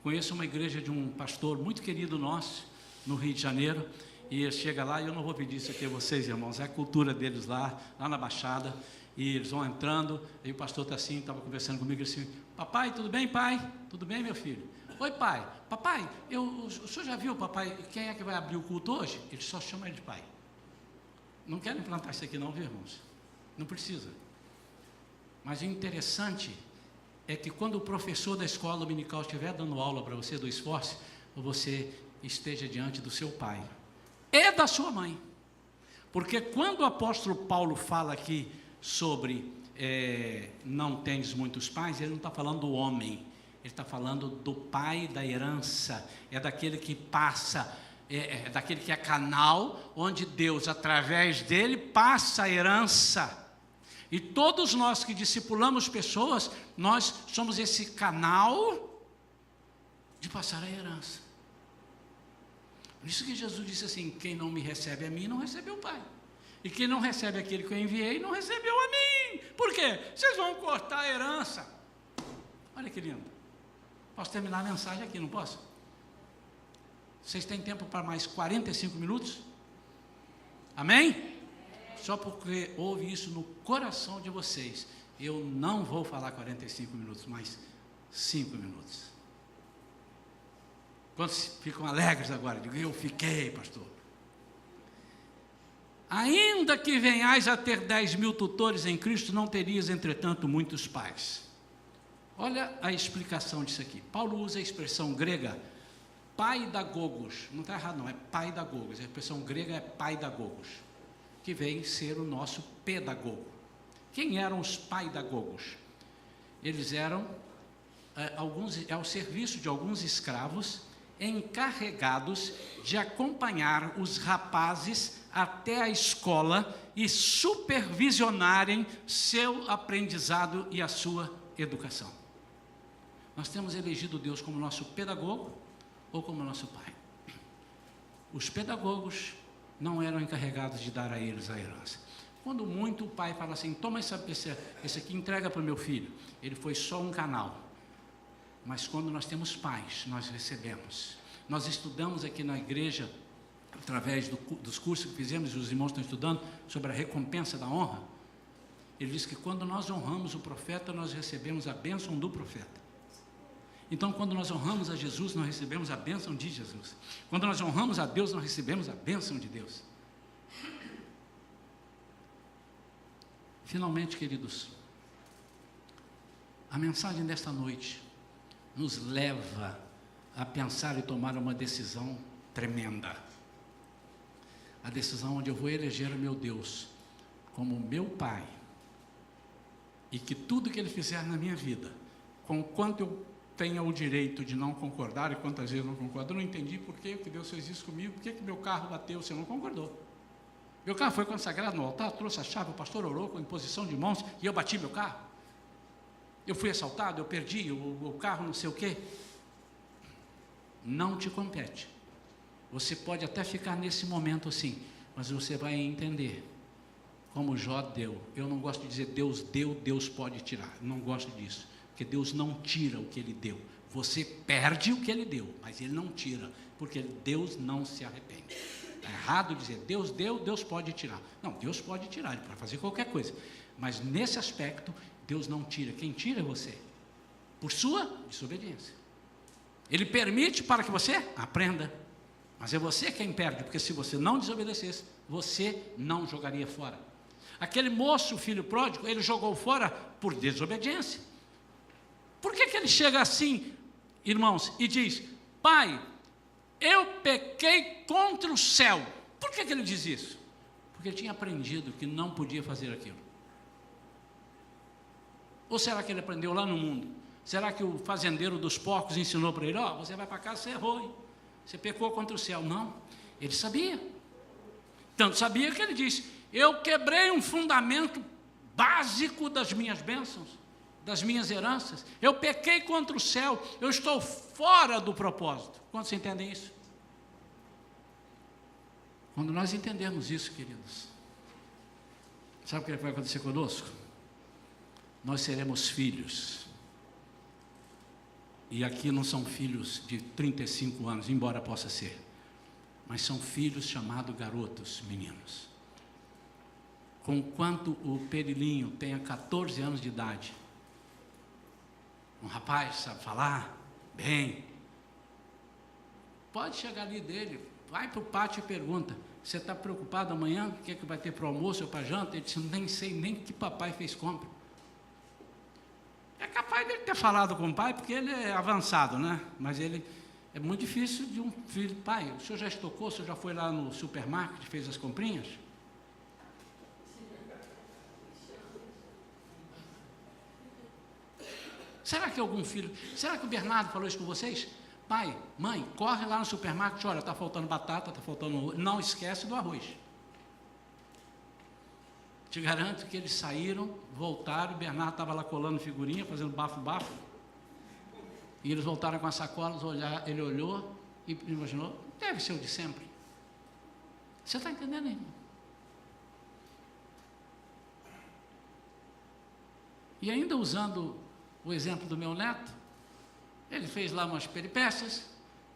A: Conheço uma igreja de um pastor muito querido nosso, no Rio de Janeiro, e ele chega lá, e eu não vou pedir isso aqui a vocês, irmãos, é a cultura deles lá na Baixada, e eles vão entrando, e o pastor está assim, estava conversando comigo, assim: papai, tudo bem, pai? Tudo bem, meu filho? Oi, pai. Papai, o senhor já viu, papai, quem é que vai abrir o culto hoje? Ele só chama ele de pai. Não quero implantar isso aqui não, viu, irmãos? Não precisa. Mas o interessante é que quando o professor da escola dominical estiver dando aula para você do esforço, você esteja diante do seu pai e da sua mãe. Porque quando o apóstolo Paulo fala aqui sobre não tens muitos pais, ele não está falando do homem, ele está falando do pai da herança, é daquele que passa, é daquele que é canal, onde Deus, através dele, passa a herança. E todos nós que discipulamos pessoas, nós somos esse canal de passar a herança. Por isso que Jesus disse assim: quem não me recebe a mim, não recebeu o Pai. E quem não recebe aquele que eu enviei, não recebeu a mim. Por quê? Vocês vão cortar a herança. Olha que lindo. Posso terminar a mensagem aqui, não posso? Vocês têm tempo para mais 45 minutos? Amém? Só porque houve isso no coração de vocês, eu não vou falar 45 minutos, mas 5 minutos. Quantos ficam alegres agora? Digo, eu fiquei, pastor. Ainda que venhais a ter 10.000 tutores em Cristo, não terias, entretanto, muitos pais. Olha a explicação disso aqui. Paulo usa a expressão grega, paidagogos. Não está errado não, é paidagogos. A expressão grega é paidagogos, que vem ser o nosso pedagogo. Quem eram os paidagogos? Eles eram ao serviço de alguns escravos encarregados de acompanhar os rapazes até a escola e supervisionarem seu aprendizado e a sua educação. Nós temos elegido Deus como nosso pedagogo ou como nosso pai. Os pedagogos não eram encarregados de dar a eles a herança. Quando muito o pai fala assim: toma esse aqui, entrega para o meu filho. Ele foi só um canal. Mas quando nós temos pais, nós recebemos. Nós estudamos aqui na igreja, através dos cursos que fizemos, e os irmãos estão estudando sobre a recompensa da honra. Ele diz que quando nós honramos o profeta, nós recebemos a bênção do profeta. Então, quando nós honramos a Jesus, nós recebemos a bênção de Jesus. Quando nós honramos a Deus, nós recebemos a bênção de Deus. Finalmente, queridos, a mensagem desta noite nos leva a pensar e tomar uma decisão tremenda. A decisão onde eu vou eleger o meu Deus como meu Pai, e que tudo que Ele fizer na minha vida, com quanto eu tenha o direito de não concordar, e quantas vezes eu não concordo, eu não entendi por que Deus fez isso comigo, por que meu carro bateu, você não concordou. Meu carro foi consagrado no altar, trouxe a chave, o pastor orou com imposição de mãos, e eu bati meu carro. eu fui assaltado, eu perdi o carro, não sei o quê. Não te compete. Você pode até ficar nesse momento assim, mas você vai entender, como Jó deu. Eu não gosto de dizer Deus deu, Deus pode tirar. Eu não gosto disso, porque Deus não tira o que Ele deu. Você perde o que Ele deu, mas Ele não tira, porque Deus não se arrepende. Está errado dizer Deus deu, Deus pode tirar. Não, Deus pode tirar, Ele pode fazer qualquer coisa. Mas nesse aspecto, Deus não tira. Quem tira é você, por sua desobediência. Ele permite para que você aprenda, mas é você quem perde, porque se você não desobedecesse, você não jogaria fora. Aquele moço, filho pródigo, ele jogou fora por desobediência. Por que ele chega assim, irmãos, e diz: pai, eu pequei contra o céu? Por que ele diz isso? Porque ele tinha aprendido que não podia fazer aquilo. Ou será que ele aprendeu lá no mundo? Será que o fazendeiro dos porcos ensinou para ele: ó, você vai para casa, você errou, hein? Você pecou contra o céu? Não, ele sabia. Tanto sabia que ele disse: eu quebrei um fundamento básico das minhas bênçãos, das minhas heranças. Eu pequei contra o céu, eu estou fora do propósito. Quantos entendem isso? Quando nós entendermos isso, queridos, sabe o que vai acontecer conosco? Nós seremos filhos. E aqui não são filhos de 35 anos, embora possa ser, mas são filhos chamados garotos, meninos. Conquanto o Perilinho tenha 14 anos de idade, um rapaz sabe falar bem, pode chegar ali dele, vai para o pátio e pergunta: você está preocupado amanhã? O que é que vai ter para o almoço ou para a janta? Ele disse: nem sei nem que papai fez compra. É capaz dele ter falado com o pai, porque ele é avançado, né? Mas ele, é muito difícil de um filho: pai, o senhor já estocou, o senhor já foi lá no supermarket, fez as comprinhas? Será que algum filho, será que o Bernardo falou isso com vocês? Pai, mãe, corre lá no supermarket, olha, está faltando batata, está faltando arroz. Não esquece do arroz. Te garanto que eles saíram, voltaram, o Bernardo estava lá colando figurinha, fazendo bafo-bafo, e eles voltaram com as sacolas, ele olhou e imaginou: deve ser o de sempre. Você está entendendo, irmão? E ainda usando o exemplo do meu neto, ele fez lá umas peripécias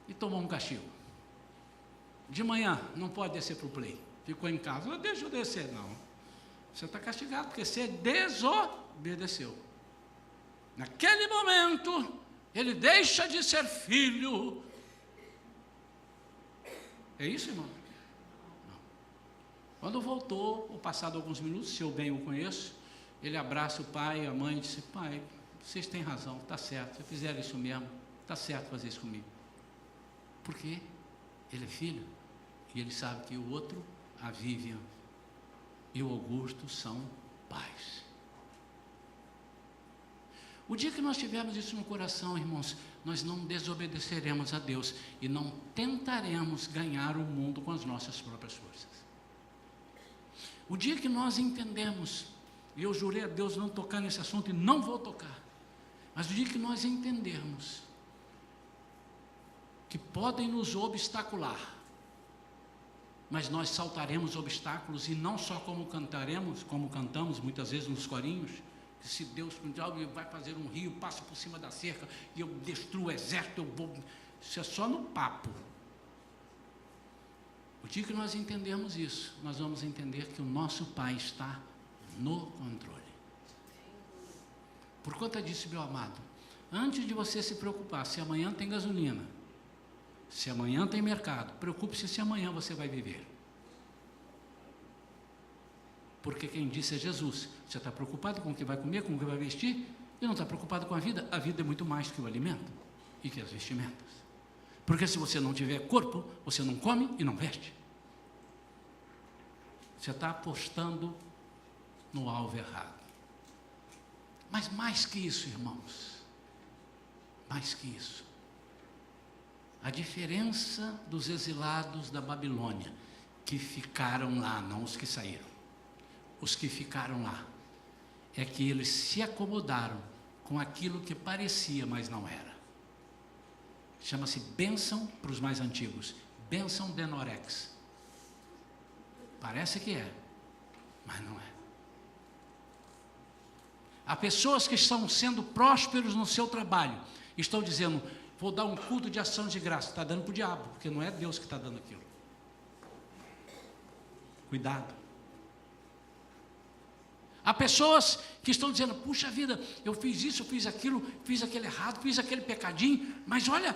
A: e tomou um castigo. De manhã, não pode descer para o play, ficou em casa: deixa eu descer. Não, você está castigado, porque você desobedeceu. Naquele momento, ele deixa de ser filho. É isso, irmão? Não. Quando voltou, passado alguns minutos, se eu bem o conheço, ele abraça o pai e a mãe e disse: pai, vocês têm razão, está certo, vocês fizeram isso mesmo, está certo fazer isso comigo. Porque ele é filho, e ele sabe que o outro, a Vivian e o Augusto, são pais. O dia que nós tivermos isso no coração, irmãos, nós não desobedeceremos a Deus e não tentaremos ganhar o mundo com as nossas próprias forças. O dia que nós entendemos, e eu jurei a Deus não tocar nesse assunto e não vou tocar, mas o dia que nós entendermos que podem nos obstacular, mas nós saltaremos obstáculos, e não só como cantaremos, como cantamos muitas vezes nos corinhos, que se Deus vai fazer um rio, passa por cima da cerca, e eu destruo o exército, eu vou... Isso é só no papo. O dia que nós entendermos isso, nós vamos entender que o nosso Pai está no controle. Por conta disso, meu amado, antes de você se preocupar se amanhã tem gasolina, se amanhã tem mercado, preocupe-se se amanhã você vai viver. Porque quem disse é Jesus. Você está preocupado com o que vai comer, com o que vai vestir, e não está preocupado com a vida. A vida é muito mais que o alimento e que as vestimentas. Porque se você não tiver corpo, você não come e não veste. Você está apostando no alvo errado. Mas mais que isso, irmãos, mais que isso, a diferença dos exilados da Babilônia, que ficaram lá, não os que saíram, os que ficaram lá, é que eles se acomodaram com aquilo que parecia, mas não era. Chama-se bênção para os mais antigos, bênção denorex. Parece que é, mas não é. Há pessoas que estão sendo prósperos no seu trabalho, estão dizendo, vou dar um culto de ação de graça, está dando para o diabo, porque não é Deus que está dando aquilo. Cuidado. Há pessoas que estão dizendo, puxa vida, eu fiz isso, eu fiz aquilo, fiz aquele errado, fiz aquele pecadinho, mas olha,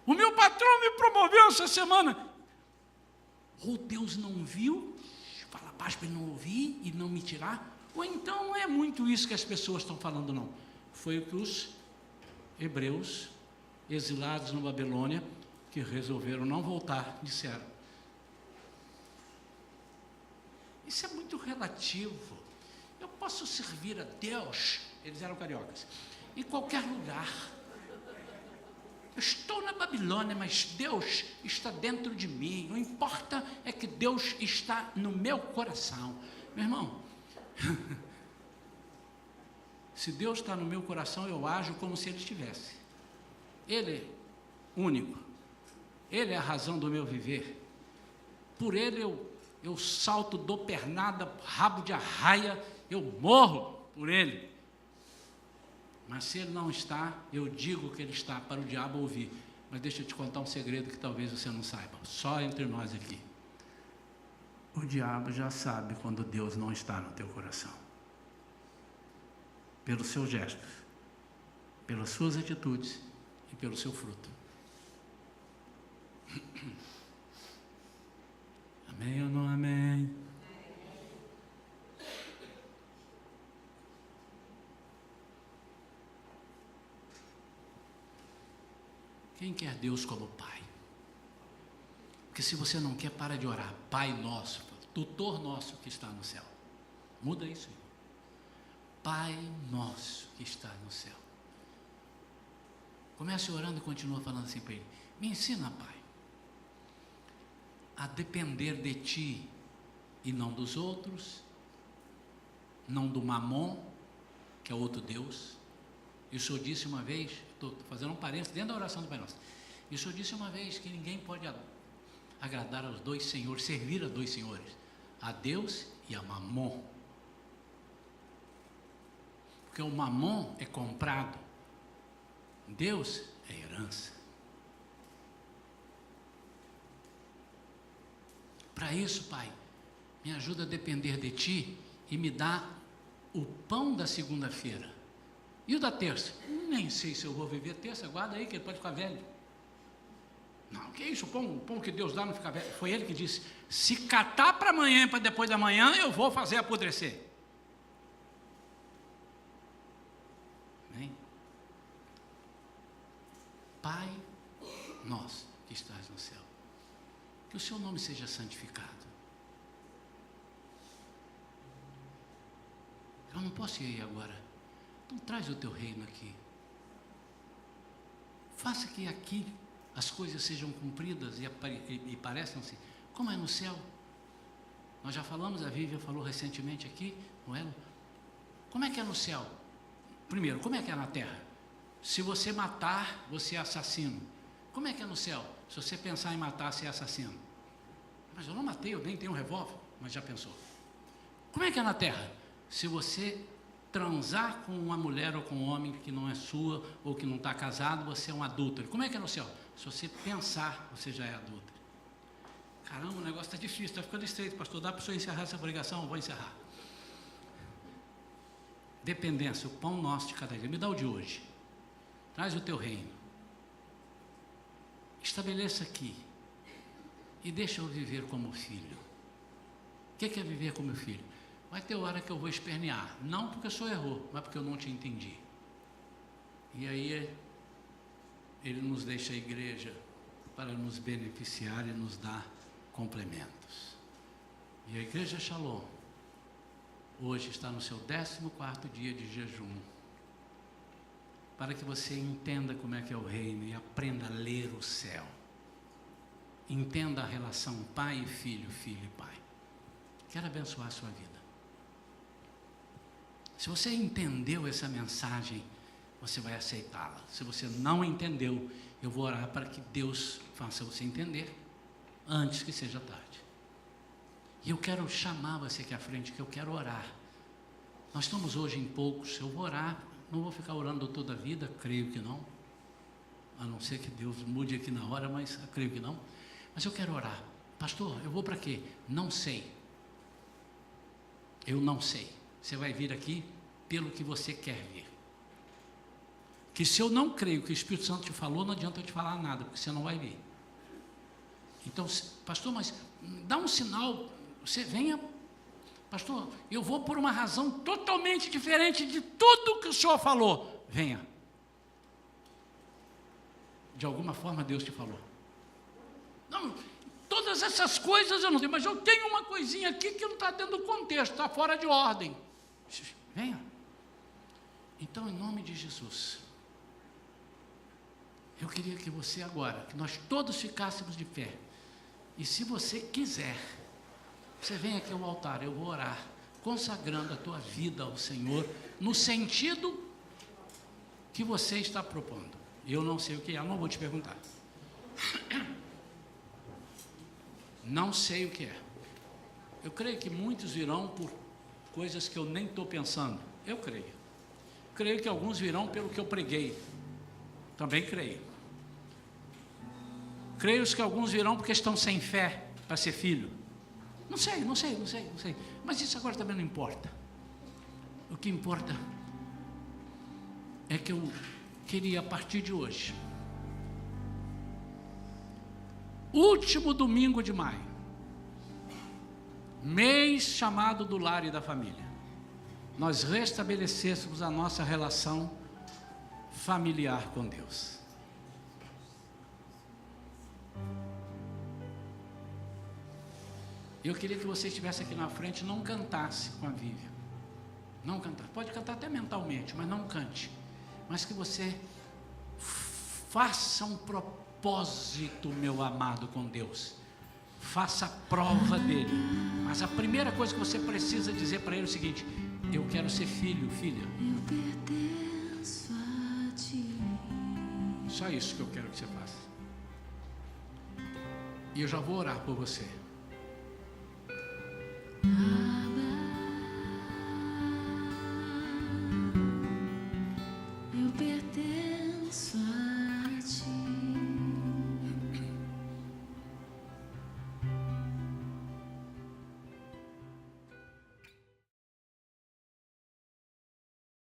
A: o meu patrão me promoveu essa semana. Ou Deus não viu, fala baixo para ele não ouvir e não me tirar, ou então não é muito isso que as pessoas estão falando, não. Foi o que os hebreus, exilados na Babilônia, que resolveram não voltar, disseram. Isso é muito relativo. Eu posso servir a Deus, eles eram cariocas, em qualquer lugar. Eu estou na Babilônia, mas Deus está dentro de mim. Não importa, é que Deus está no meu coração. Meu irmão, se Deus está no meu coração, eu ajo como se Ele estivesse. Ele é único. Ele é a razão do meu viver. Por Ele eu salto, dou pernada, rabo de arraia, eu morro por Ele. Mas se Ele não está, eu digo que Ele está para o diabo ouvir. Mas deixa eu te contar um segredo que talvez você não saiba, só entre nós aqui. O diabo já sabe quando Deus não está no teu coração. Pelos seus gestos, pelas suas atitudes e pelo seu fruto. Amém ou não amém? Quem quer Deus como Pai? Porque se você não quer, para de orar. Pai nosso, tutor nosso que está no céu. Muda isso, irmão. Pai nosso que está no céu. Comece orando e continua falando assim para Ele. Me ensina, Pai, a depender de Ti e não dos outros, não do Mamon, que é outro Deus. E o Senhor disse uma vez, estou fazendo um parênteses dentro da oração do Pai Nosso, e o Senhor disse uma vez que ninguém pode agradar aos dois senhores, servir a dois senhores, a Deus e a Mamon. Porque o Mamon é comprado, Deus é herança. Para isso, Pai, me ajuda a depender de Ti e me dá o pão da segunda-feira. E o da terça? Nem sei se eu vou viver terça, guarda aí que ele pode ficar velho. Não, que isso, o pão que Deus dá não fica velho. Foi Ele que disse, se catar para amanhã e para depois da manhã, eu vou fazer apodrecer. Amém? Pai nosso que estás no céu, que o Seu nome seja santificado. Eu não posso ir aí agora. Então traz o Teu reino aqui. Faça que aqui as coisas sejam cumpridas e pareçam-se como é no céu. Nós já falamos, a Vívia falou recentemente aqui, não é? Como é que é no céu? Primeiro, como é que é na terra? Se você matar, você é assassino. Como é que é no céu? Se você pensar em matar, você é assassino. Mas eu não matei, eu nem tenho um revólver, mas já pensou. Como é que é na terra? Se você transar com uma mulher ou com um homem que não é sua, ou que não está casado, você é um adúltero. Como é que é no céu? Se você pensar, você já é adúltero. Caramba, o negócio está difícil, está ficando estreito, pastor. Dá para o senhor encerrar essa pregação? Eu vou encerrar. Dependência, o pão nosso de cada dia. Me dá o de hoje. Traz o Teu reino. Estabeleça aqui. E deixa eu viver como filho. O que é viver como filho? Vai ter hora que eu vou espernear, não porque o Senhor errou, mas porque eu não te entendi. E aí Ele nos deixa a igreja para nos beneficiar e nos dar complementos. E a igreja Shalom hoje está no seu 14º dia de jejum, para que você entenda como é que é o reino e aprenda a ler o céu. Entenda a relação pai e filho, filho e pai. Quero abençoar a sua vida. Se você entendeu essa mensagem você vai aceitá-la. Se você não entendeu, eu vou orar para que Deus faça você entender antes que seja tarde. E eu quero chamar você aqui à frente, que eu quero orar. Nós estamos hoje em poucos, eu vou orar, não vou ficar orando toda a vida, creio que não, a não ser que Deus mude aqui na hora, mas creio que não. Mas eu quero orar. Pastor, eu vou para quê? Não sei. Eu não sei. Você vai vir aqui pelo que você quer vir. Que se eu não creio que o Espírito Santo te falou, não adianta eu te falar nada, porque você não vai vir. Então, pastor, mas dá um sinal, você venha. Pastor, eu vou por uma razão totalmente diferente de tudo que o senhor falou. Venha. De alguma forma Deus te falou. Não, todas essas coisas eu não sei, mas eu tenho uma coisinha aqui que não está dentro do contexto, está fora de ordem. Venha. Então, em nome de Jesus, eu queria que você agora, que nós todos ficássemos de pé. E se você quiser, você vem aqui ao altar, eu vou orar, consagrando a tua vida ao Senhor, no sentido que você está propondo. Eu não sei o que é, não vou te perguntar. Não sei o que é. Eu creio que muitos virão por coisas que eu nem estou pensando. Eu creio. Creio que alguns virão pelo que eu preguei. Também creio. Creio que alguns virão porque estão sem fé para ser filho. Não sei. Mas isso agora também não importa. O que importa é que eu queria, a partir de hoje, último domingo de maio, mês chamado do lar e da família, nós restabelecêssemos a nossa relação familiar com Deus. Eu queria que você estivesse aqui na frente e não cantasse com a Vivian. Não cantar. Pode cantar até mentalmente, mas não cante. Mas que você faça um propósito, meu amado, com Deus. Faça a prova dele. Mas a primeira coisa que você precisa dizer para ele é o seguinte: eu quero ser filho, filha.
B: Eu pertenço a ti.
A: Só isso que eu quero que você faça. E eu já vou orar por você.